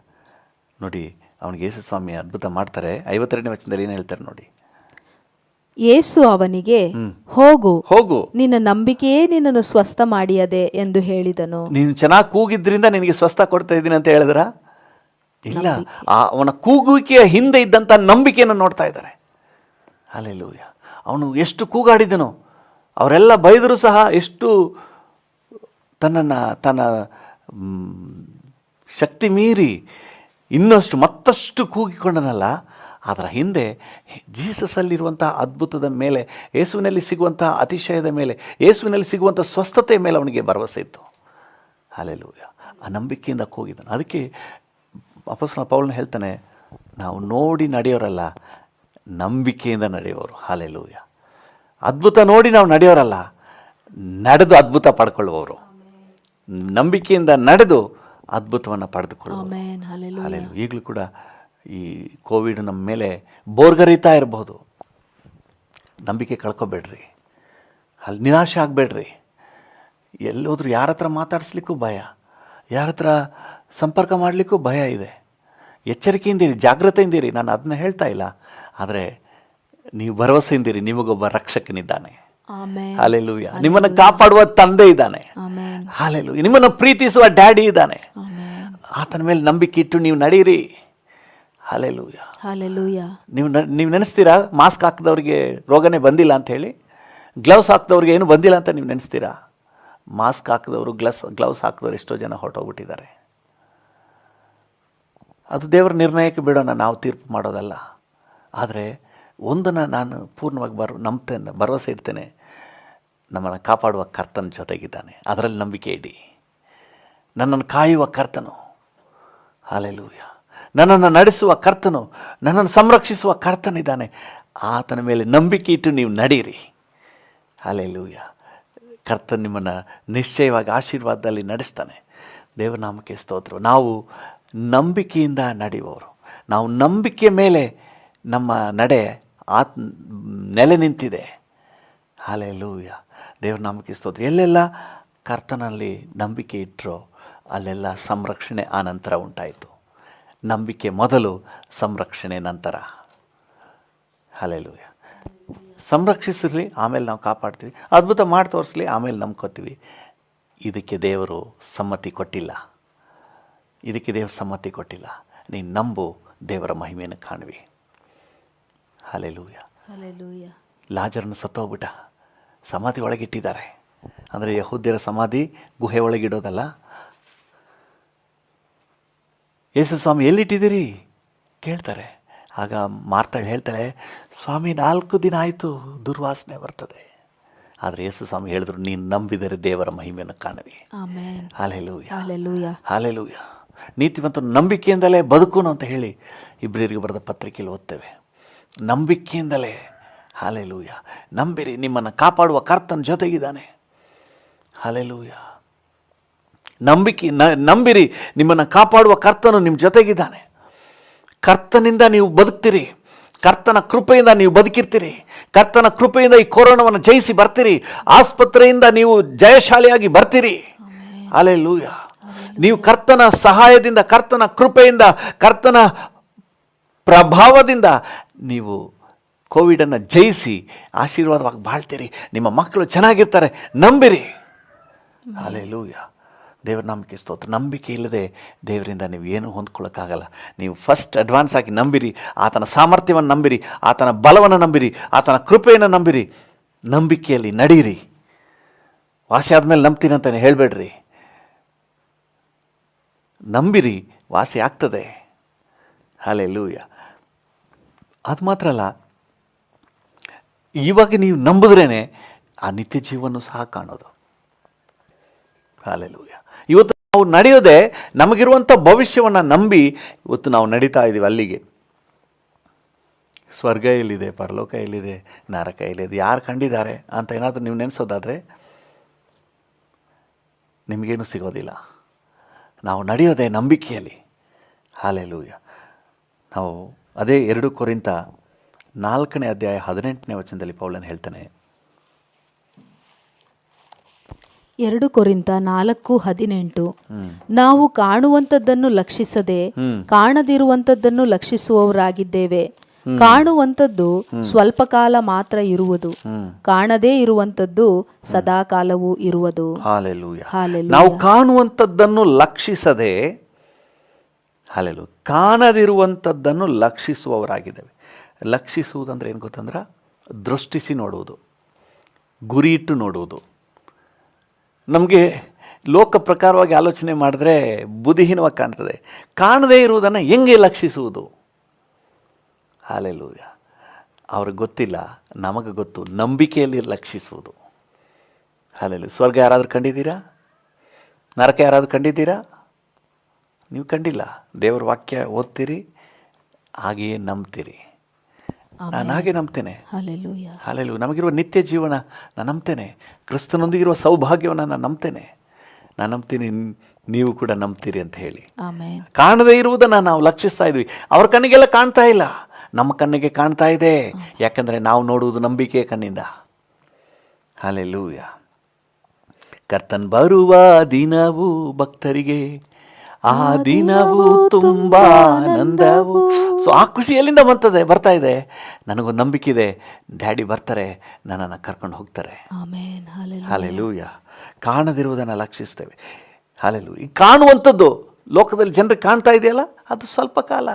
Speaker 1: ನೋಡಿ, ಅವನಿಗೆ ಯೇಸು ಸ್ವಾಮಿ ಅದ್ಭುತ ಮಾಡ್ತಾರೆ. 52ನೇ ವಚನದಲ್ಲಿ ಏನು ಹೇಳ್ತಾರೆ ನೋಡಿ.
Speaker 2: ಯೇಸು ಅವನಿಗೆ, ಹೋಗು, ನಿನ್ನ ನಂಬಿಕೆಯೇ ನಿನ್ನನ್ನು ಸ್ವಸ್ಥ ಮಾಡಿಯದೆ ಎಂದು ಹೇಳಿದನು.
Speaker 1: ನೀನು ಚೆನ್ನಾಗಿ ಕೂಗಿದ್ರಿಂದ ನಿನಗೆ ಸ್ವಸ್ಥ ಕೊಡ್ತಾ ಇದ್ದೀನಿ ಅಂತ ಹೇಳಿದ್ರ? ಇಲ್ಲ, ಅವನ ಕೂಗುವಿಕೆಯ ಹಿಂದೆ ಇದ್ದಂಥ ನಂಬಿಕೆಯನ್ನು ನೋಡ್ತಾ ಇದ್ದಾರೆ. ಹಲ್ಲೆಲೂಯಾ. ಅವನು ಎಷ್ಟು ಕೂಗಾಡಿದನು, ಅವರೆಲ್ಲ ಬೈದರೂ ಸಹ ಎಷ್ಟು ತನ್ನ ಶಕ್ತಿ ಮೀರಿ ಇನ್ನಷ್ಟು ಮತ್ತಷ್ಟು ಕೂಗಿಕೊಂಡನಲ್ಲ. ಅದರ ಹಿಂದೆ ಜೀಸಸಲ್ಲಿರುವಂಥ ಅದ್ಭುತದ ಮೇಲೆ, ಯೇಸುವಿನಲ್ಲಿ ಸಿಗುವಂಥ ಅತಿಶಯದ ಮೇಲೆ, ಯೇಸುವಿನಲ್ಲಿ ಸಿಗುವಂಥ ಸ್ವಸ್ಥತೆಯ ಮೇಲೆ ಅವನಿಗೆ ಭರವಸೆ ಇತ್ತು. ಹಲ್ಲೆಲೂಯಾ. ಆ ನಂಬಿಕೆಯಿಂದ ಕೂಗಿದನು. ಅದಕ್ಕೆ ಅಪೊಸ್ತಲನಾದ ಪೌಲನು ಹೇಳ್ತಾನೆ, ನಾವು ನೋಡಿ ನಡೆಯೋರಲ್ಲ, ನಂಬಿಕೆಯಿಂದ ನಡೆಯೋರು. ಹಲ್ಲೆಲೂಯಾ. ಅದ್ಭುತ ನೋಡಿ ನಾವು ನಡೆಯೋರಲ್ಲ, ನಡೆದು ಅದ್ಭುತ ಪಡ್ಕೊಳ್ಳುವವರು. ನಂಬಿಕೆಯಿಂದ ನಡೆದು ಅದ್ಭುತವನ್ನು ಪಡೆದುಕೊಳ್ಳುವರು. ಹಲ್ಲೆಲೂಯಾ. ಈಗಲೂ ಕೂಡ ಈ ಕೋವಿಡ್ ನಮ್ಮ ಮೇಲೆ ಬೋರ್ಗರೀತಾ ಇರಬಹುದು. ನಂಬಿಕೆ ಕಳ್ಕೊಬೇಡ್ರಿ, ಅಲ್ಲಿ ನಿರಾಶೆ ಆಗಬೇಡ್ರಿ. ಎಲ್ಲೋದ್ರೂ ಯಾರ ಹತ್ರ ಮಾತಾಡಿಸ್ಲಿಕ್ಕೂ ಭಯ, ಯಾರ ಹತ್ರ ಸಂಪರ್ಕ ಮಾಡಲಿಕ್ಕೂ ಭಯ ಇದೆ. ಎಚ್ಚರಿಕೆಯಿಂದಿರಿ, ಜಾಗ್ರತೆಯಿಂದಿರಿ. ನಾನು ಅದನ್ನ ಹೇಳ್ತಾ ಇಲ್ಲ, ಆದರೆ ನೀವು ಭರವಸೆಯಿಂದಿರಿ, ನಿಮಗೊಬ್ಬ ರಕ್ಷಕನಿದ್ದಾನೆ. ಹಲ್ಲೆಲೂಯಾ. ನಿಮ್ಮನ್ನು ಕಾಪಾಡುವ ತಂದೆ ಇದ್ದಾನೆ. ಹಲ್ಲೆಲೂಯಾ. ನಿಮ್ಮನ್ನು ಪ್ರೀತಿಸುವ ಡ್ಯಾಡಿ ಇದ್ದಾನೆ. ಆತನ ಮೇಲೆ ನಂಬಿಕೆ ಇಟ್ಟು ನೀವು ನಡೀರಿ. ಹಲ್ಲೆಲೂಯಾ.
Speaker 2: ಹಲ್ಲೆಲೂಯಾ.
Speaker 1: ನೀವು ನೆನೆಸ್ತೀರಾ ಮಾಸ್ಕ್ ಹಾಕಿದವ್ರಿಗೆ ರೋಗನೇ ಬಂದಿಲ್ಲ ಅಂತ ಹೇಳಿ? ಗ್ಲೌಸ್ ಹಾಕಿದವ್ರಿಗೆ ಏನು ಬಂದಿಲ್ಲ ಅಂತ ನೀವು ನೆನೆಸ್ತೀರಾ? ಮಾಸ್ಕ್ ಹಾಕಿದವರು, ಗ್ಲೌಸ್ ಹಾಕಿದವರು ಎಷ್ಟೋ ಜನ ಹೊರಟೋಗ್ಬಿಟ್ಟಿದ್ದಾರೆ. ಅದು ದೇವರ ನಿರ್ಣಯಕ್ಕೆ ಬಿಡೋಣ, ನಾವು ತೀರ್ಪು ಮಾಡೋದಲ್ಲ. ಆದರೆ ಒಂದನ್ನು ನಾನು ಪೂರ್ಣವಾಗಿ ಭರವಸೆ ಇಡ್ತೇನೆ, ನಮ್ಮನ್ನು ಕಾಪಾಡುವ ಕರ್ತನ ಜೊತೆಗಿದ್ದಾನೆ. ಅದರಲ್ಲಿ ನಂಬಿಕೆ ಇಡಿ. ನನ್ನನ್ನು ಕಾಯುವ ಕರ್ತನು, ಹಲ್ಲೆಲೂಯಾ, ನನ್ನನ್ನು ನಡೆಸುವ ಕರ್ತನು, ನನ್ನನ್ನು ಸಂರಕ್ಷಿಸುವ ಕರ್ತನಿದ್ದಾನೆ. ಆತನ ಮೇಲೆ ನಂಬಿಕೆ ಇಟ್ಟು ನೀವು ನಡೀರಿ. ಹಲ್ಲೆಲೂಯಾ. ಕರ್ತನು ನಿಮ್ಮನ್ನು ನಿಶ್ಚಯವಾಗಿ ಆಶೀರ್ವಾದದಲ್ಲಿ ನಡೆಸ್ತಾನೆ. ದೇವನಾಮಕ್ಕೆ ಸ್ತೋತ್ರ. ನಾವು ನಂಬಿಕೆಯಿಂದ ನಡೆಯುವವರು. ನಾವು ನಂಬಿಕೆ ಮೇಲೆ ನಮ್ಮ ನಡೆ ನೆಲೆ ನಿಂತಿದೆ. ಹಲ್ಲೆಲೂಯಾ. ದೇವ್ರ ನಾಮಕ್ಕೆ ಸ್ತೋತ್ರ. ಎಲ್ಲೆಲ್ಲ ಕರ್ತನಲ್ಲಿ ನಂಬಿಕೆ ಇಟ್ಟರೋ ಅಲ್ಲೆಲ್ಲ ಸಂರಕ್ಷಣೆ ಆನಂತರ ಉಂಟಾಯಿತು. ನಂಬಿಕೆ ಮೊದಲು, ಸಂರಕ್ಷಣೆ ನಂತರ. ಹಲ್ಲೆಲೂಯಾ. ಸಂರಕ್ಷಿಸಲಿ, ಆಮೇಲೆ ನಾವು ಕಾಪಾಡ್ತೀವಿ. ಅದ್ಭುತ ಮಾಡಿ ತೋರಿಸ್ಲಿ, ಆಮೇಲೆ ನಂಬ್ಕೋತೀವಿ. ಇದಕ್ಕೆ ದೇವರು ಸಮ್ಮತಿ ಕೊಟ್ಟಿಲ್ಲ. ಇದಕ್ಕೆ ದೇವರು ಸಮ್ಮತಿ ಕೊಟ್ಟಿಲ್ಲ. ನೀನು ನಂಬು, ದೇವರ ಮಹಿಮೆಯನ್ನು ಕಾಣುವಿ. ಹಲ್ಲೆಲೂಯಾ.
Speaker 2: ಹಲ್ಲೆಲೂಯಾ.
Speaker 1: ಲಾಜರನ್ನು ಸತ್ತೋಗ್ಬಿಟ್ಟ, ಸಮಾಧಿ ಒಳಗಿಟ್ಟಿದ್ದಾರೆ. ಅಂದರೆ ಯಹೂದ್ಯರ ಸಮಾಧಿ ಗುಹೆ ಒಳಗಿಡೋದಲ್ಲ. ಯೇಸು ಸ್ವಾಮಿ ಎಲ್ಲಿಟ್ಟಿದ್ದೀರಿ ಕೇಳ್ತಾರೆ. ಆಗ ಮಾರ್ತಾಳೆ ಹೇಳ್ತಾಳೆ, ಸ್ವಾಮಿ 4 ದಿನ ಆಯಿತು, ದುರ್ವಾಸನೆ ಬರ್ತದೆ. ಆದರೆ ಯೇಸು ಸ್ವಾಮಿ ಹೇಳಿದ್ರು, ನೀನು ನಂಬಿದರೆ ದೇವರ ಮಹಿಮೆಯನ್ನು ಕಾಣುವಿ.
Speaker 2: ಆಮೆನ್.
Speaker 1: ಹಲ್ಲೆಲೂಯಾ.
Speaker 2: ಹಲ್ಲೆಲೂಯಾ.
Speaker 1: ಹಲ್ಲೆಲೂಯಾ. ನೀತಿವಂತ ನಂಬಿಕೆಯಿಂದಲೇ ಬದುಕುನು ಅಂತ ಹೇಳಿ ಇಬ್ರಿಯರಿಗೆ ಬರೆದ ಪತ್ರಿಕೆಯಲ್ಲಿ ಓದ್ತೇವೆ. ನಂಬಿಕೆಯಿಂದಲೇ. ಹಲ್ಲೆಲೂಯಾ. ನಂಬಿರಿ, ನಿಮ್ಮನ್ನು ಕಾಪಾಡುವ ಕರ್ತನ ಜೊತೆಗಿದ್ದಾನೆ. ಹಲ್ಲೆಲೂಯಾ. ನಂಬಿರಿ, ನಿಮ್ಮನ್ನು ಕಾಪಾಡುವ ಕರ್ತನು ನಿಮ್ಮ ಜೊತೆಗಿದ್ದಾನೆ. ಕರ್ತನಿಂದ ನೀವು ಬದುಕ್ತೀರಿ. ಕರ್ತನ ಕೃಪೆಯಿಂದ ನೀವು ಬದುಕಿರ್ತೀರಿ. ಕರ್ತನ ಕೃಪೆಯಿಂದ ಈ ಕೊರೋನಾವನ್ನು ಜಯಿಸಿ ಬರ್ತೀರಿ. ಆಸ್ಪತ್ರೆಯಿಂದ ನೀವು ಜಯಶಾಲಿಯಾಗಿ ಬರ್ತೀರಿ. ಹಲ್ಲೆಲೂಯಾ. ನೀವು ಕರ್ತನ ಸಹಾಯದಿಂದ, ಕರ್ತನ ಕೃಪೆಯಿಂದ, ಕರ್ತನ ಪ್ರಭಾವದಿಂದ ನೀವು ಕೋವಿಡನ್ನು ಜಯಿಸಿ ಆಶೀರ್ವಾದವಾಗಿ ಬಾಳ್ತೀರಿ. ನಿಮ್ಮ ಮಕ್ಕಳು ಚೆನ್ನಾಗಿರ್ತಾರೆ. ನಂಬಿರಿ. ಹಲ್ಲೆಲೂಯಾ. ದೇವರ ನಂಬಿಕೆ ಸ್ತೋತ್ರ. ನಂಬಿಕೆ ಇಲ್ಲದೆ ದೇವರಿಂದ ನೀವು ಏನೂ ಹೊಂದ್ಕೊಳ್ಳೋಕ್ಕಾಗಲ್ಲ. ನೀವು ಫಸ್ಟ್ ಅಡ್ವಾನ್ಸ್ ಆಗಿ ನಂಬಿರಿ. ಆತನ ಸಾಮರ್ಥ್ಯವನ್ನು ನಂಬಿರಿ, ಆತನ ಬಲವನ್ನು ನಂಬಿರಿ, ಆತನ ಕೃಪೆಯನ್ನು ನಂಬಿರಿ. ನಂಬಿಕೆಯಲ್ಲಿ ನಡೀರಿ. ವಾಸಿ ಆದಮೇಲೆ ನಂಬ್ತೀನಿ ಅಂತಾನೆ ಹೇಳಬೇಡ್ರಿ. ನಂಬಿರಿ, ವಾಸಿ ಆಗ್ತದೆ. ಹಲ್ಲೆಲೂಯಾ. ಅದು ಮಾತ್ರ ಅಲ್ಲ, ಇವಾಗ ನೀವು ನಂಬಿದ್ರೇ ಆ ನಿತ್ಯ ಜೀವನೂ ಸಹ ಕಾಣೋದು. ಹಲ್ಲೆಲೂಯಾ. ಇವತ್ತು ನಾವು ನಡೆಯೋದೇ ನಮಗಿರುವಂಥ ಭವಿಷ್ಯವನ್ನು ನಂಬಿ ಇವತ್ತು ನಾವು ನಡೀತಾ ಇದ್ದೀವಿ ಅಲ್ಲಿಗೆ. ಸ್ವರ್ಗ ಎಲ್ಲಿದೆ, ಪರಲೋಕ ಎಲ್ಲಿದೆ, ನರಕ ಎಲ್ಲಿದೆ, ಯಾರು ಕಂಡಿದ್ದಾರೆ ಅಂತ ಏನಾದರೂ ನೀವು ನೆನೆಸೋದಾದರೆ ನಿಮಗೇನು ಸಿಗೋದಿಲ್ಲ. ನಾವು ನಡೆಯೋದೇ ನಂಬಿಕೆಯಲ್ಲಿ. ಹಲ್ಲೆಲೂಯಾ. ನಾವು ಅದೇ 2 ಕೊರಿಂಥ 4ನೇ ಅಧ್ಯಾಯ 18ನೇ ವಚನದಲ್ಲಿ ಪೌಲನು ಹೇಳ್ತಾನೆ.
Speaker 2: 2 ಕೊರಿಂಥ 4:18, ನಾವು ಕಾಣುವಂಥದ್ದನ್ನು ಲಕ್ಷಿಸದೆ ಕಾಣದಿರುವಂಥದ್ದನ್ನು ಲಕ್ಷಿಸುವವರಾಗಿದ್ದೇವೆ. ಕಾಣುವಂಥದ್ದು ಸ್ವಲ್ಪ ಕಾಲ ಮಾತ್ರ ಇರುವುದು, ಕಾಣದೇ ಇರುವಂಥದ್ದು ಸದಾಕಾಲವೂ ಇರುವುದು.
Speaker 1: ಹಲ್ಲೆಲೂಯಾ. ನಾವು ಕಾಣುವಂಥದ್ದನ್ನು ಲಕ್ಷಿಸದೆ, ಹಲ್ಲೆಲೂಯಾ, ಕಾಣದಿರುವಂಥದ್ದನ್ನು ಲಕ್ಷಿಸುವವರಾಗಿದ್ದೇವೆ. ಲಕ್ಷಿಸುವುದಂದ್ರೆ ಏನು ಗೊತ್ತಂದ್ರೆ, ದೃಷ್ಟಿಸಿ ನೋಡುವುದು, ಗುರಿ ಇಟ್ಟು ನೋಡುವುದು. ನಮಗೆ ಲೋಕ ಪ್ರಕಾರವಾಗಿ ಆಲೋಚನೆ ಮಾಡಿದ್ರೆ ಬುದ್ಧಿಹೀನವಾಗಿ ಕಾಣ್ತದೆ. ಕಾಣದೇ ಇರುವುದನ್ನು ಹೆಂಗೆ ಲಕ್ಷಿಸುವುದು? ಹಲ್ಲೆಲೂಯಾ. ಅವ್ರಿಗೆ ಗೊತ್ತಿಲ್ಲ, ನಮಗೆ ಗೊತ್ತು. ನಂಬಿಕೆಯಲ್ಲಿ ಲಕ್ಷಿಸುವುದು. ಹಲ್ಲೆಲೂಯಾ. ಸ್ವರ್ಗ ಯಾರಾದರೂ ಕಂಡಿದ್ದೀರಾ? ನರಕ ಯಾರಾದರೂ ಕಂಡಿದ್ದೀರಾ? ನೀವು ಕಂಡಿಲ್ಲ. ದೇವರ ವಾಕ್ಯ ಓದ್ತೀರಿ, ಹಾಗೆಯೇ ನಂಬ್ತೀರಿ. ನಾನು ಹಾಗೆ ನಂಬ್ತೇನೆ.
Speaker 2: ಹಲ್ಲೆಲೂಯಾ.
Speaker 1: ಹಲ್ಲೆಲೂಯಾ. ನಮಗಿರುವ ನಿತ್ಯ ಜೀವನ ನಾನು ನಂಬ್ತೇನೆ. ಕ್ರಿಸ್ತನೊಂದಿಗಿರುವ ಸೌಭಾಗ್ಯವನ್ನು ನಾನು ನಂಬ್ತೇನೆ. ನಾನು ನಂಬ್ತೀನಿ, ನೀವು ಕೂಡ ನಂಬ್ತೀರಿ ಅಂತ ಹೇಳಿ.
Speaker 2: ಆಮೆನ್.
Speaker 1: ಕಾಣದೇ ಇರುವುದನ್ನು ನಾವು ಲಕ್ಷಿಸ್ತಾ ಇದ್ವಿ. ಅವ್ರ ಕಣ್ಣಿಗೆಲ್ಲ ಕಾಣ್ತಾ ಇಲ್ಲ, ನಮ್ಮ ಕಣ್ಣಿಗೆ ಕಾಣ್ತಾ ಇದೆ. ಯಾಕಂದರೆ ನಾವು ನೋಡುವುದು ನಂಬಿಕೆಯ ಕಣ್ಣಿಂದ. ಹಲ್ಲೆಲೂಯಾ. ಕರ್ತನ್ ಬರುವ ದಿನವು ಭಕ್ತರಿಗೆ ಆ ದಿನವು ತುಂಬ ಆನಂದವು. ಸೊ ಆ ಖುಷಿ ಎಲ್ಲಿಂದ ಬರ್ತಾ ಇದೆ? ನನಗೊಂದು ನಂಬಿಕೆ ಇದೆ, ಡ್ಯಾಡಿ ಬರ್ತಾರೆ, ನನ್ನನ್ನು ಕರ್ಕೊಂಡು ಹೋಗ್ತಾರೆ.
Speaker 2: ಆಮೆನ್.
Speaker 1: ಹಲ್ಲೆಲೂಯಾ. ಕಾಣದಿರುವುದನ್ನು ಲಕ್ಷಿಸ್ತೇವೆ. ಹಲ್ಲೆಲೂಯಾ. ಈ ಕಾಣುವಂಥದ್ದು ಲೋಕದಲ್ಲಿ ಜನರಿಗೆ ಕಾಣ್ತಾ ಇದೆಯಲ್ಲ, ಅದು ಸ್ವಲ್ಪ ಕಾಲ.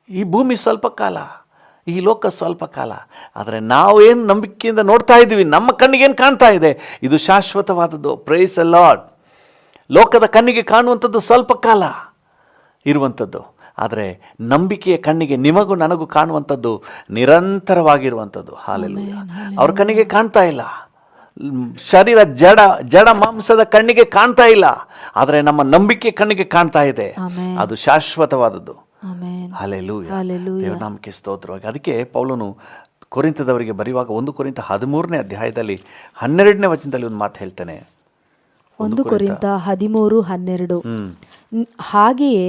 Speaker 1: ಈ ಭೂಮಿ ಸ್ವಲ್ಪ ಕಾಲ, ಈ ಲೋಕ ಸ್ವಲ್ಪ ಕಾಲ. ಆದರೆ ನಾವು ಏನು ನಂಬಿಕೆಯಿಂದ ನೋಡ್ತಾ ಇದ್ದೀವಿ, ನಮ್ಮ ಕಣ್ಣಿಗೇನು ಕಾಣ್ತಾ ಇದೆ, ಇದು ಶಾಶ್ವತವಾದದ್ದು. Praise the lord. ಲೋಕದ ಕಣ್ಣಿಗೆ ಕಾಣುವಂಥದ್ದು ಸ್ವಲ್ಪ ಕಾಲ ಇರುವಂಥದ್ದು. ಆದರೆ ನಂಬಿಕೆಯ ಕಣ್ಣಿಗೆ, ನಿಮಗೂ ನನಗೂ ಕಾಣುವಂಥದ್ದು ನಿರಂತರವಾಗಿರುವಂಥದ್ದು. ಹಲ್ಲೆಲೂಯಾ. ಅವ್ರ ಕಣ್ಣಿಗೆ ಕಾಣ್ತಾ ಇಲ್ಲ, ಶರೀರ ಜಡ ಮಾಂಸದ ಕಣ್ಣಿಗೆ ಕಾಣ್ತಾ ಇಲ್ಲ. ಆದರೆ ನಮ್ಮ ನಂಬಿಕೆ ಕಣ್ಣಿಗೆ ಕಾಣ್ತಾ ಇದೆ, ಅದು ಶಾಶ್ವತವಾದದ್ದು. ಹಲ್ಲೆಲೂಯಾ. ದೇವರ ನಾಮಕ್ಕೆ ಸ್ತೋತ್ರವಾಗಿ. ಅದಕ್ಕೆ ಪೌಲನು ಕೊರಿಂಥದವರಿಗೆ ಬರೆಯುವಾಗ 1 ಕೊರಿಂಥ 13ನೇ ಅಧ್ಯಾಯದಲ್ಲಿ 12ನೇ ವಚನದಲ್ಲಿ ಒಂದು ಮಾತು ಹೇಳ್ತಾನೆ.
Speaker 2: 1 ಕೊರಿಂಥ 13:12, ಹಾಗೆಯೇ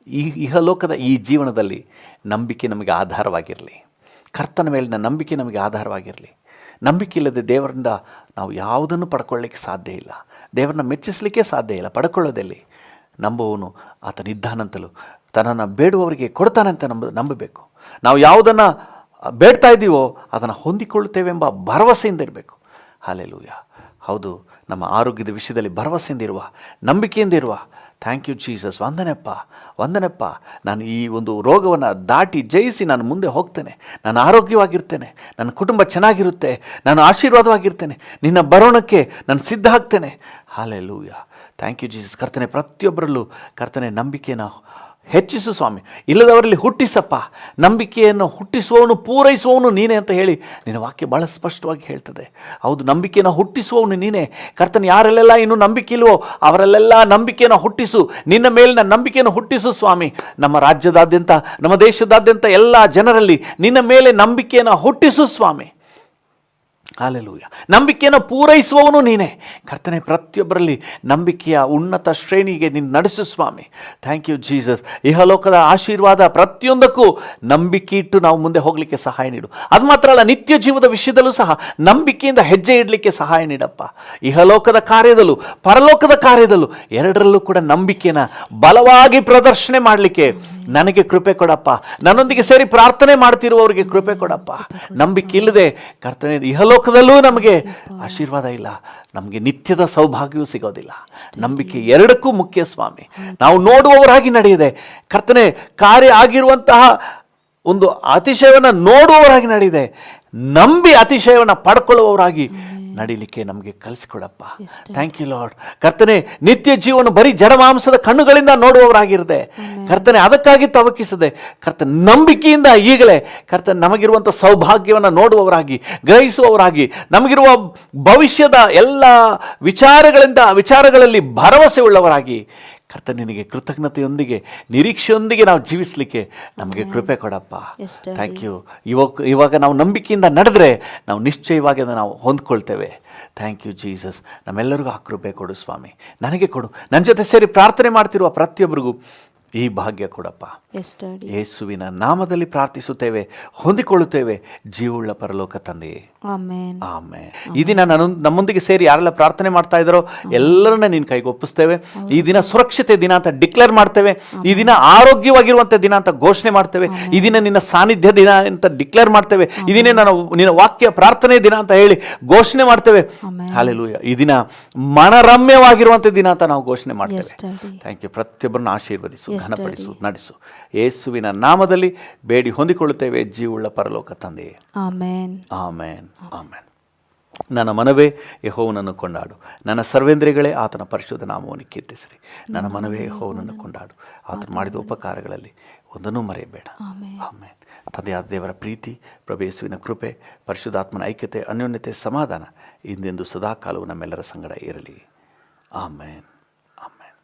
Speaker 1: ಇಹಲೋಕದ ಈ ಜೀವನದಲ್ಲಿ ನಂಬಿಕೆ ನಮಗೆ ಆಧಾರವಾಗಿರಲಿ. ಕರ್ತನ ಮೇಲಿನ ನಂಬಿಕೆ ನಮಗೆ ಆಧಾರವಾಗಿರಲಿ. ನಂಬಿಕೆ ಇಲ್ಲದೆ ದೇವರಿಂದ ನಾವು ಯಾವುದನ್ನು ಪಡ್ಕೊಳ್ಳಿಕ್ಕೆ ಸಾಧ್ಯ ಇಲ್ಲ. ದೇವರನ್ನ ಮೆಚ್ಚಿಸಲಿಕ್ಕೆ ಸಾಧ್ಯ ಇಲ್ಲ. ಪಡ್ಕೊಳ್ಳೋದಲ್ಲಿ ನಂಬುವವನು ಆತನಿದ್ದಾನಂತಲೂ ತನ್ನನ್ನು ಬೇಡುವವರಿಗೆ ಕೊಡ್ತಾನಂತ ನಂಬಬೇಕು. ನಾವು ಯಾವುದನ್ನು ಬೇಡ್ತಾ ಇದ್ದೀವೋ ಅದನ್ನು ಹೊಂದಿಕೊಳ್ಳುತ್ತೇವೆಂಬ ಭರವಸೆಯಿಂದ ಇರಬೇಕು. ಹಲ್ಲೆಲೂಯಾ. ಹೌದು, ನಮ್ಮ ಆರೋಗ್ಯದ ವಿಷಯದಲ್ಲಿ ಭರವಸೆಯಿಂದ ಇರುವ, ನಂಬಿಕೆಯಿಂದ ಇರುವ. Thank you Jesus. ವಂದನೆಪ್ಪ. ನಾನು ಈ ಒಂದು ರೋಗವನ್ನು ದಾಟಿ ಜಯಿಸಿ ನಾನು ಮುಂದೆ ಹೋಗ್ತೇನೆ. ನಾನು ಆರೋಗ್ಯವಾಗಿರ್ತೇನೆ. ನನ್ನ ಕುಟುಂಬ ಚೆನ್ನಾಗಿರುತ್ತೆ. ನಾನು ಆಶೀರ್ವಾದವಾಗಿರ್ತೇನೆ. ನಿನ್ನ ಬರೋಣಕ್ಕೆ ನಾನು ಸಿದ್ಧ ಆಗ್ತೇನೆ. ಹಲ್ಲೆಲೂಯಾ. Thank you Jesus. ಕರ್ತನೆ, ಪ್ರತಿಯೊಬ್ಬರಲ್ಲೂ ಕರ್ತನೆ ನಂಬಿಕೆಯನ್ನು ಹೆಚ್ಚಿಸು ಸ್ವಾಮಿ. ಇಲ್ಲದವರಲ್ಲಿ ಹುಟ್ಟಿಸಪ್ಪ. ನಂಬಿಕೆಯನ್ನು ಹುಟ್ಟಿಸುವವನು ಪೂರೈಸುವವನು ನೀನೇ ಅಂತ ಹೇಳಿ ನಿನ್ನ ವಾಕ್ಯ ಭಾಳ ಸ್ಪಷ್ಟವಾಗಿ ಹೇಳ್ತದೆ. ಹೌದು, ನಂಬಿಕೆಯನ್ನು ಹುಟ್ಟಿಸುವವನು ನೀನೇ. ಕರ್ತನ, ಯಾರಲ್ಲೆಲ್ಲ ಇನ್ನೂ ನಂಬಿಕೆ ಇಲ್ವೋ ಅವರಲ್ಲೆಲ್ಲ ನಂಬಿಕೆಯನ್ನು ಹುಟ್ಟಿಸು. ನಿನ್ನ ಮೇಲಿನ ನಂಬಿಕೆಯನ್ನು ಹುಟ್ಟಿಸು ಸ್ವಾಮಿ. ನಮ್ಮ ರಾಜ್ಯದಾದ್ಯಂತ, ನಮ್ಮ ದೇಶದಾದ್ಯಂತ ಎಲ್ಲ ಜನರಲ್ಲಿ ನಿನ್ನ ಮೇಲೆ ನಂಬಿಕೆಯನ್ನು ಹುಟ್ಟಿಸು ಸ್ವಾಮಿ. ಹಲ್ಲೆಲೂಯಾ. ನಂಬಿಕೆಯನ್ನು ಪೂರೈಸುವವನು ನೀನೇ. ಕರ್ತನೆ, ಪ್ರತಿಯೊಬ್ಬರಲ್ಲಿ ನಂಬಿಕೆಯ ಉನ್ನತ ಶ್ರೇಣಿಗೆ ನೀನು ನಡೆಸು ಸ್ವಾಮಿ. Thank you Jesus. ಇಹಲೋಕದ ಆಶೀರ್ವಾದ ಪ್ರತಿಯೊಂದಕ್ಕೂ ನಂಬಿಕೆ ಇಟ್ಟು ನಾವು ಮುಂದೆ ಹೋಗಲಿಕ್ಕೆ ಸಹಾಯ ನೀಡು. ಅದು ಮಾತ್ರ ಅಲ್ಲ, ನಿತ್ಯ ಜೀವದ ವಿಷಯದಲ್ಲೂ ಸಹ ನಂಬಿಕೆಯಿಂದ ಹೆಜ್ಜೆ ಇಡಲಿಕ್ಕೆ ಸಹಾಯ ನೀಡಪ್ಪ. ಇಹಲೋಕದ ಕಾರ್ಯದಲ್ಲೂ ಪರಲೋಕದ ಕಾರ್ಯದಲ್ಲೂ ಎರಡರಲ್ಲೂ ಕೂಡ ನಂಬಿಕೆಯನ್ನು ಬಲವಾಗಿ ಪ್ರದರ್ಶನೆ ಮಾಡಲಿಕ್ಕೆ ನನಗೆ ಕೃಪೆ ಕೊಡಪ್ಪ. ನನ್ನೊಂದಿಗೆ ಸೇರಿ ಪ್ರಾರ್ಥನೆ ಮಾಡ್ತಿರುವವರಿಗೆ ಕೃಪೆ ಕೊಡಪ್ಪ. ನಂಬಿಕೆ ಇಲ್ಲದೆ ಕರ್ತನೆ ಇಹಲೋಕದಲ್ಲೂ ನಮಗೆ ಆಶೀರ್ವಾದ ಇಲ್ಲ, ನಮಗೆ ನಿತ್ಯದ ಸೌಭಾಗ್ಯವೂ ಸಿಗೋದಿಲ್ಲ. ನಂಬಿಕೆ ಎರಡಕ್ಕೂ ಮುಖ್ಯ ಸ್ವಾಮಿ. ನಾವು ನೋಡುವವರಾಗಿ ನಡೆಯದೆ ಕರ್ತನೆ ಕಾರ್ಯ ಆಗಿರುವಂತಹ ಒಂದು ಅತಿಶಯವನ್ನು ನೋಡುವವರಾಗಿ ನಡೆಯದೆ ನಂಬಿ ಅತಿಶಯವನ್ನು ಪಡ್ಕೊಳ್ಳುವವರಾಗಿ ನಡಿಲಿಕ್ಕೆ ನಮಗೆ ಕಲಿಸ್ಕೊಡಪ್ಪ. Thank you lord. ಕರ್ತನೆ, ನಿತ್ಯ ಜೀವನ ಬರೀ ಜಡಮಾಂಸದ ಕಣ್ಣುಗಳಿಂದ ನೋಡುವವರಾಗಿರದೆ ಕರ್ತನೆ ಅದಕ್ಕಾಗಿ ತವಕಿಸದೆ ಕರ್ತನೆ ನಂಬಿಕೆಯಿಂದ ಈಗಲೇ ಕರ್ತನೆ ನಮಗಿರುವಂಥ ಸೌಭಾಗ್ಯವನ್ನು ನೋಡುವವರಾಗಿ, ಗ್ರಹಿಸುವವರಾಗಿ, ನಮಗಿರುವ ಭವಿಷ್ಯದ ಎಲ್ಲ ವಿಚಾರಗಳಲ್ಲಿ ಭರವಸೆ ಉಳ್ಳವರಾಗಿ ಕರ್ತನೆ ನಿನಗೆ ಕೃತಜ್ಞತೆಯೊಂದಿಗೆ ನಿರೀಕ್ಷೆಯೊಂದಿಗೆ ನಾವು ಜೀವಿಸಲಿಕ್ಕೆ ನಮಗೆ ಕೃಪೆ ಕೊಡಪ್ಪ. Thank you. ಇವಾಗ ನಾವು ನಂಬಿಕೆಯಿಂದ ನಡೆದ್ರೆ ನಾವು ನಿಶ್ಚಯವಾಗಿ ಅದನ್ನು ನಾವು ಹೊಂದ್ಕೊಳ್ತೇವೆ. Thank you Jesus. ನಮ್ಮೆಲ್ಲರಿಗೂ ಆ ಕೃಪೆ ಕೊಡು ಸ್ವಾಮಿ. ನನಗೆ ಕೊಡು. ನನ್ನ ಜೊತೆ ಸೇರಿ ಪ್ರಾರ್ಥನೆ ಮಾಡ್ತಿರುವ ಪ್ರತಿಯೊಬ್ಬರಿಗೂ ಈ ಭಾಗ್ಯ ಕೊಡಪ್ಪ. ಯೇಸುವಿನ ನಾಮದಲ್ಲಿ ಪ್ರಾರ್ಥಿಸುತ್ತೇವೆ, ಹೊಂದಿಕೊಳ್ಳುತ್ತೇವೆ ಜೀವವುಳ್ಳ ಪರಲೋಕ ತಂದೆಯೇ. ಆಮೆನ್. ಈ ದಿನ ನಮ್ಮೊಂದಿಗೆ ಸೇರಿ ಯಾರೆಲ್ಲ ಪ್ರಾರ್ಥನೆ ಮಾಡ್ತಾ ಇದ್ದಾರೋ ಎಲ್ಲರನ್ನ ನಿನ್ನ ಕೈಗೆ ಒಪ್ಪಿಸ್ತೇವೆ. ಈ ದಿನ ಸುರಕ್ಷತೆ ದಿನ ಅಂತ ಡಿಕ್ಲೇರ್ ಮಾಡ್ತೇವೆ. ಈ ದಿನ ಆರೋಗ್ಯವಾಗಿರುವಂಥ ದಿನ ಅಂತ ಘೋಷಣೆ ಮಾಡ್ತೇವೆ. ಈ ದಿನ ನಿನ್ನ ಸಾನ್ನಿಧ್ಯ ದಿನ ಅಂತ ಡಿಕ್ಲೇರ್ ಮಾಡ್ತೇವೆ. ಈ ದಿನ ನಿನ್ನ ವಾಕ್ಯ ಪ್ರಾರ್ಥನೆ ದಿನ ಅಂತ ಹೇಳಿ ಘೋಷಣೆ ಮಾಡ್ತೇವೆ. ಹಲ್ಲೆಲೂಯಾ. ಈ ದಿನ ಮನರಮ್ಯವಾಗಿರುವಂಥ ದಿನ ಅಂತ ನಾವು ಘೋಷಣೆ ಮಾಡ್ತೇವೆ. Thank you. ಪ್ರತಿಯೊಬ್ಬರನ್ನ ಆಶೀರ್ವದಿಸು, ಘನಪಡಿಸು, ನಡೆಸು. ಯೇಸುವಿನ ನಾಮದಲ್ಲಿ ಬೇಡಿ ಹೊಂದಿಕೊಳ್ಳುತ್ತೇವೆ ಜೀವವುಳ್ಳ ಪರಲೋಕ ತಂದೆಯೇ. ಆಮೆನ್. ಆಮೆನ್. ಆಮೆನ್. ನನ್ನ ಮನವೇ ಯೆಹೋವನನ್ನು ಕೊಂಡಾಡು, ನನ್ನ ಸರ್ವೇಂದ್ರಿಯಗಳೇ ಆತನ ಪರಿಶುದ್ಧ ನಾಮವನ್ನು ಕೀರ್ತಿಸಿರಿ. ನನ್ನ ಮನವೇ ಯೆಹೋವನನ್ನು ಕೊಂಡಾಡು, ಆತನು ಮಾಡಿದ ಉಪಕಾರಗಳಲ್ಲಿ ಒಂದನ್ನೂ ಮರೆಯಬೇಡ. ಆಮೆನ್. ತಂದೆಯಾದ ದೇವರ ಪ್ರೀತಿ, ಪ್ರಭು ಯೇಸುವಿನ ಕೃಪೆ, ಪರಿಶುದ್ಧಾತ್ಮನ ಐಕ್ಯತೆ, ಅನ್ಯೋನ್ಯತೆ, ಸಮಾಧಾನ ಇಂದೆಂದು ಸದಾಕಾಲವು ನಮ್ಮೆಲ್ಲರ ಸಂಗಡ ಇರಲಿ. ಆಮೆನ್. ಆಮೆನ್.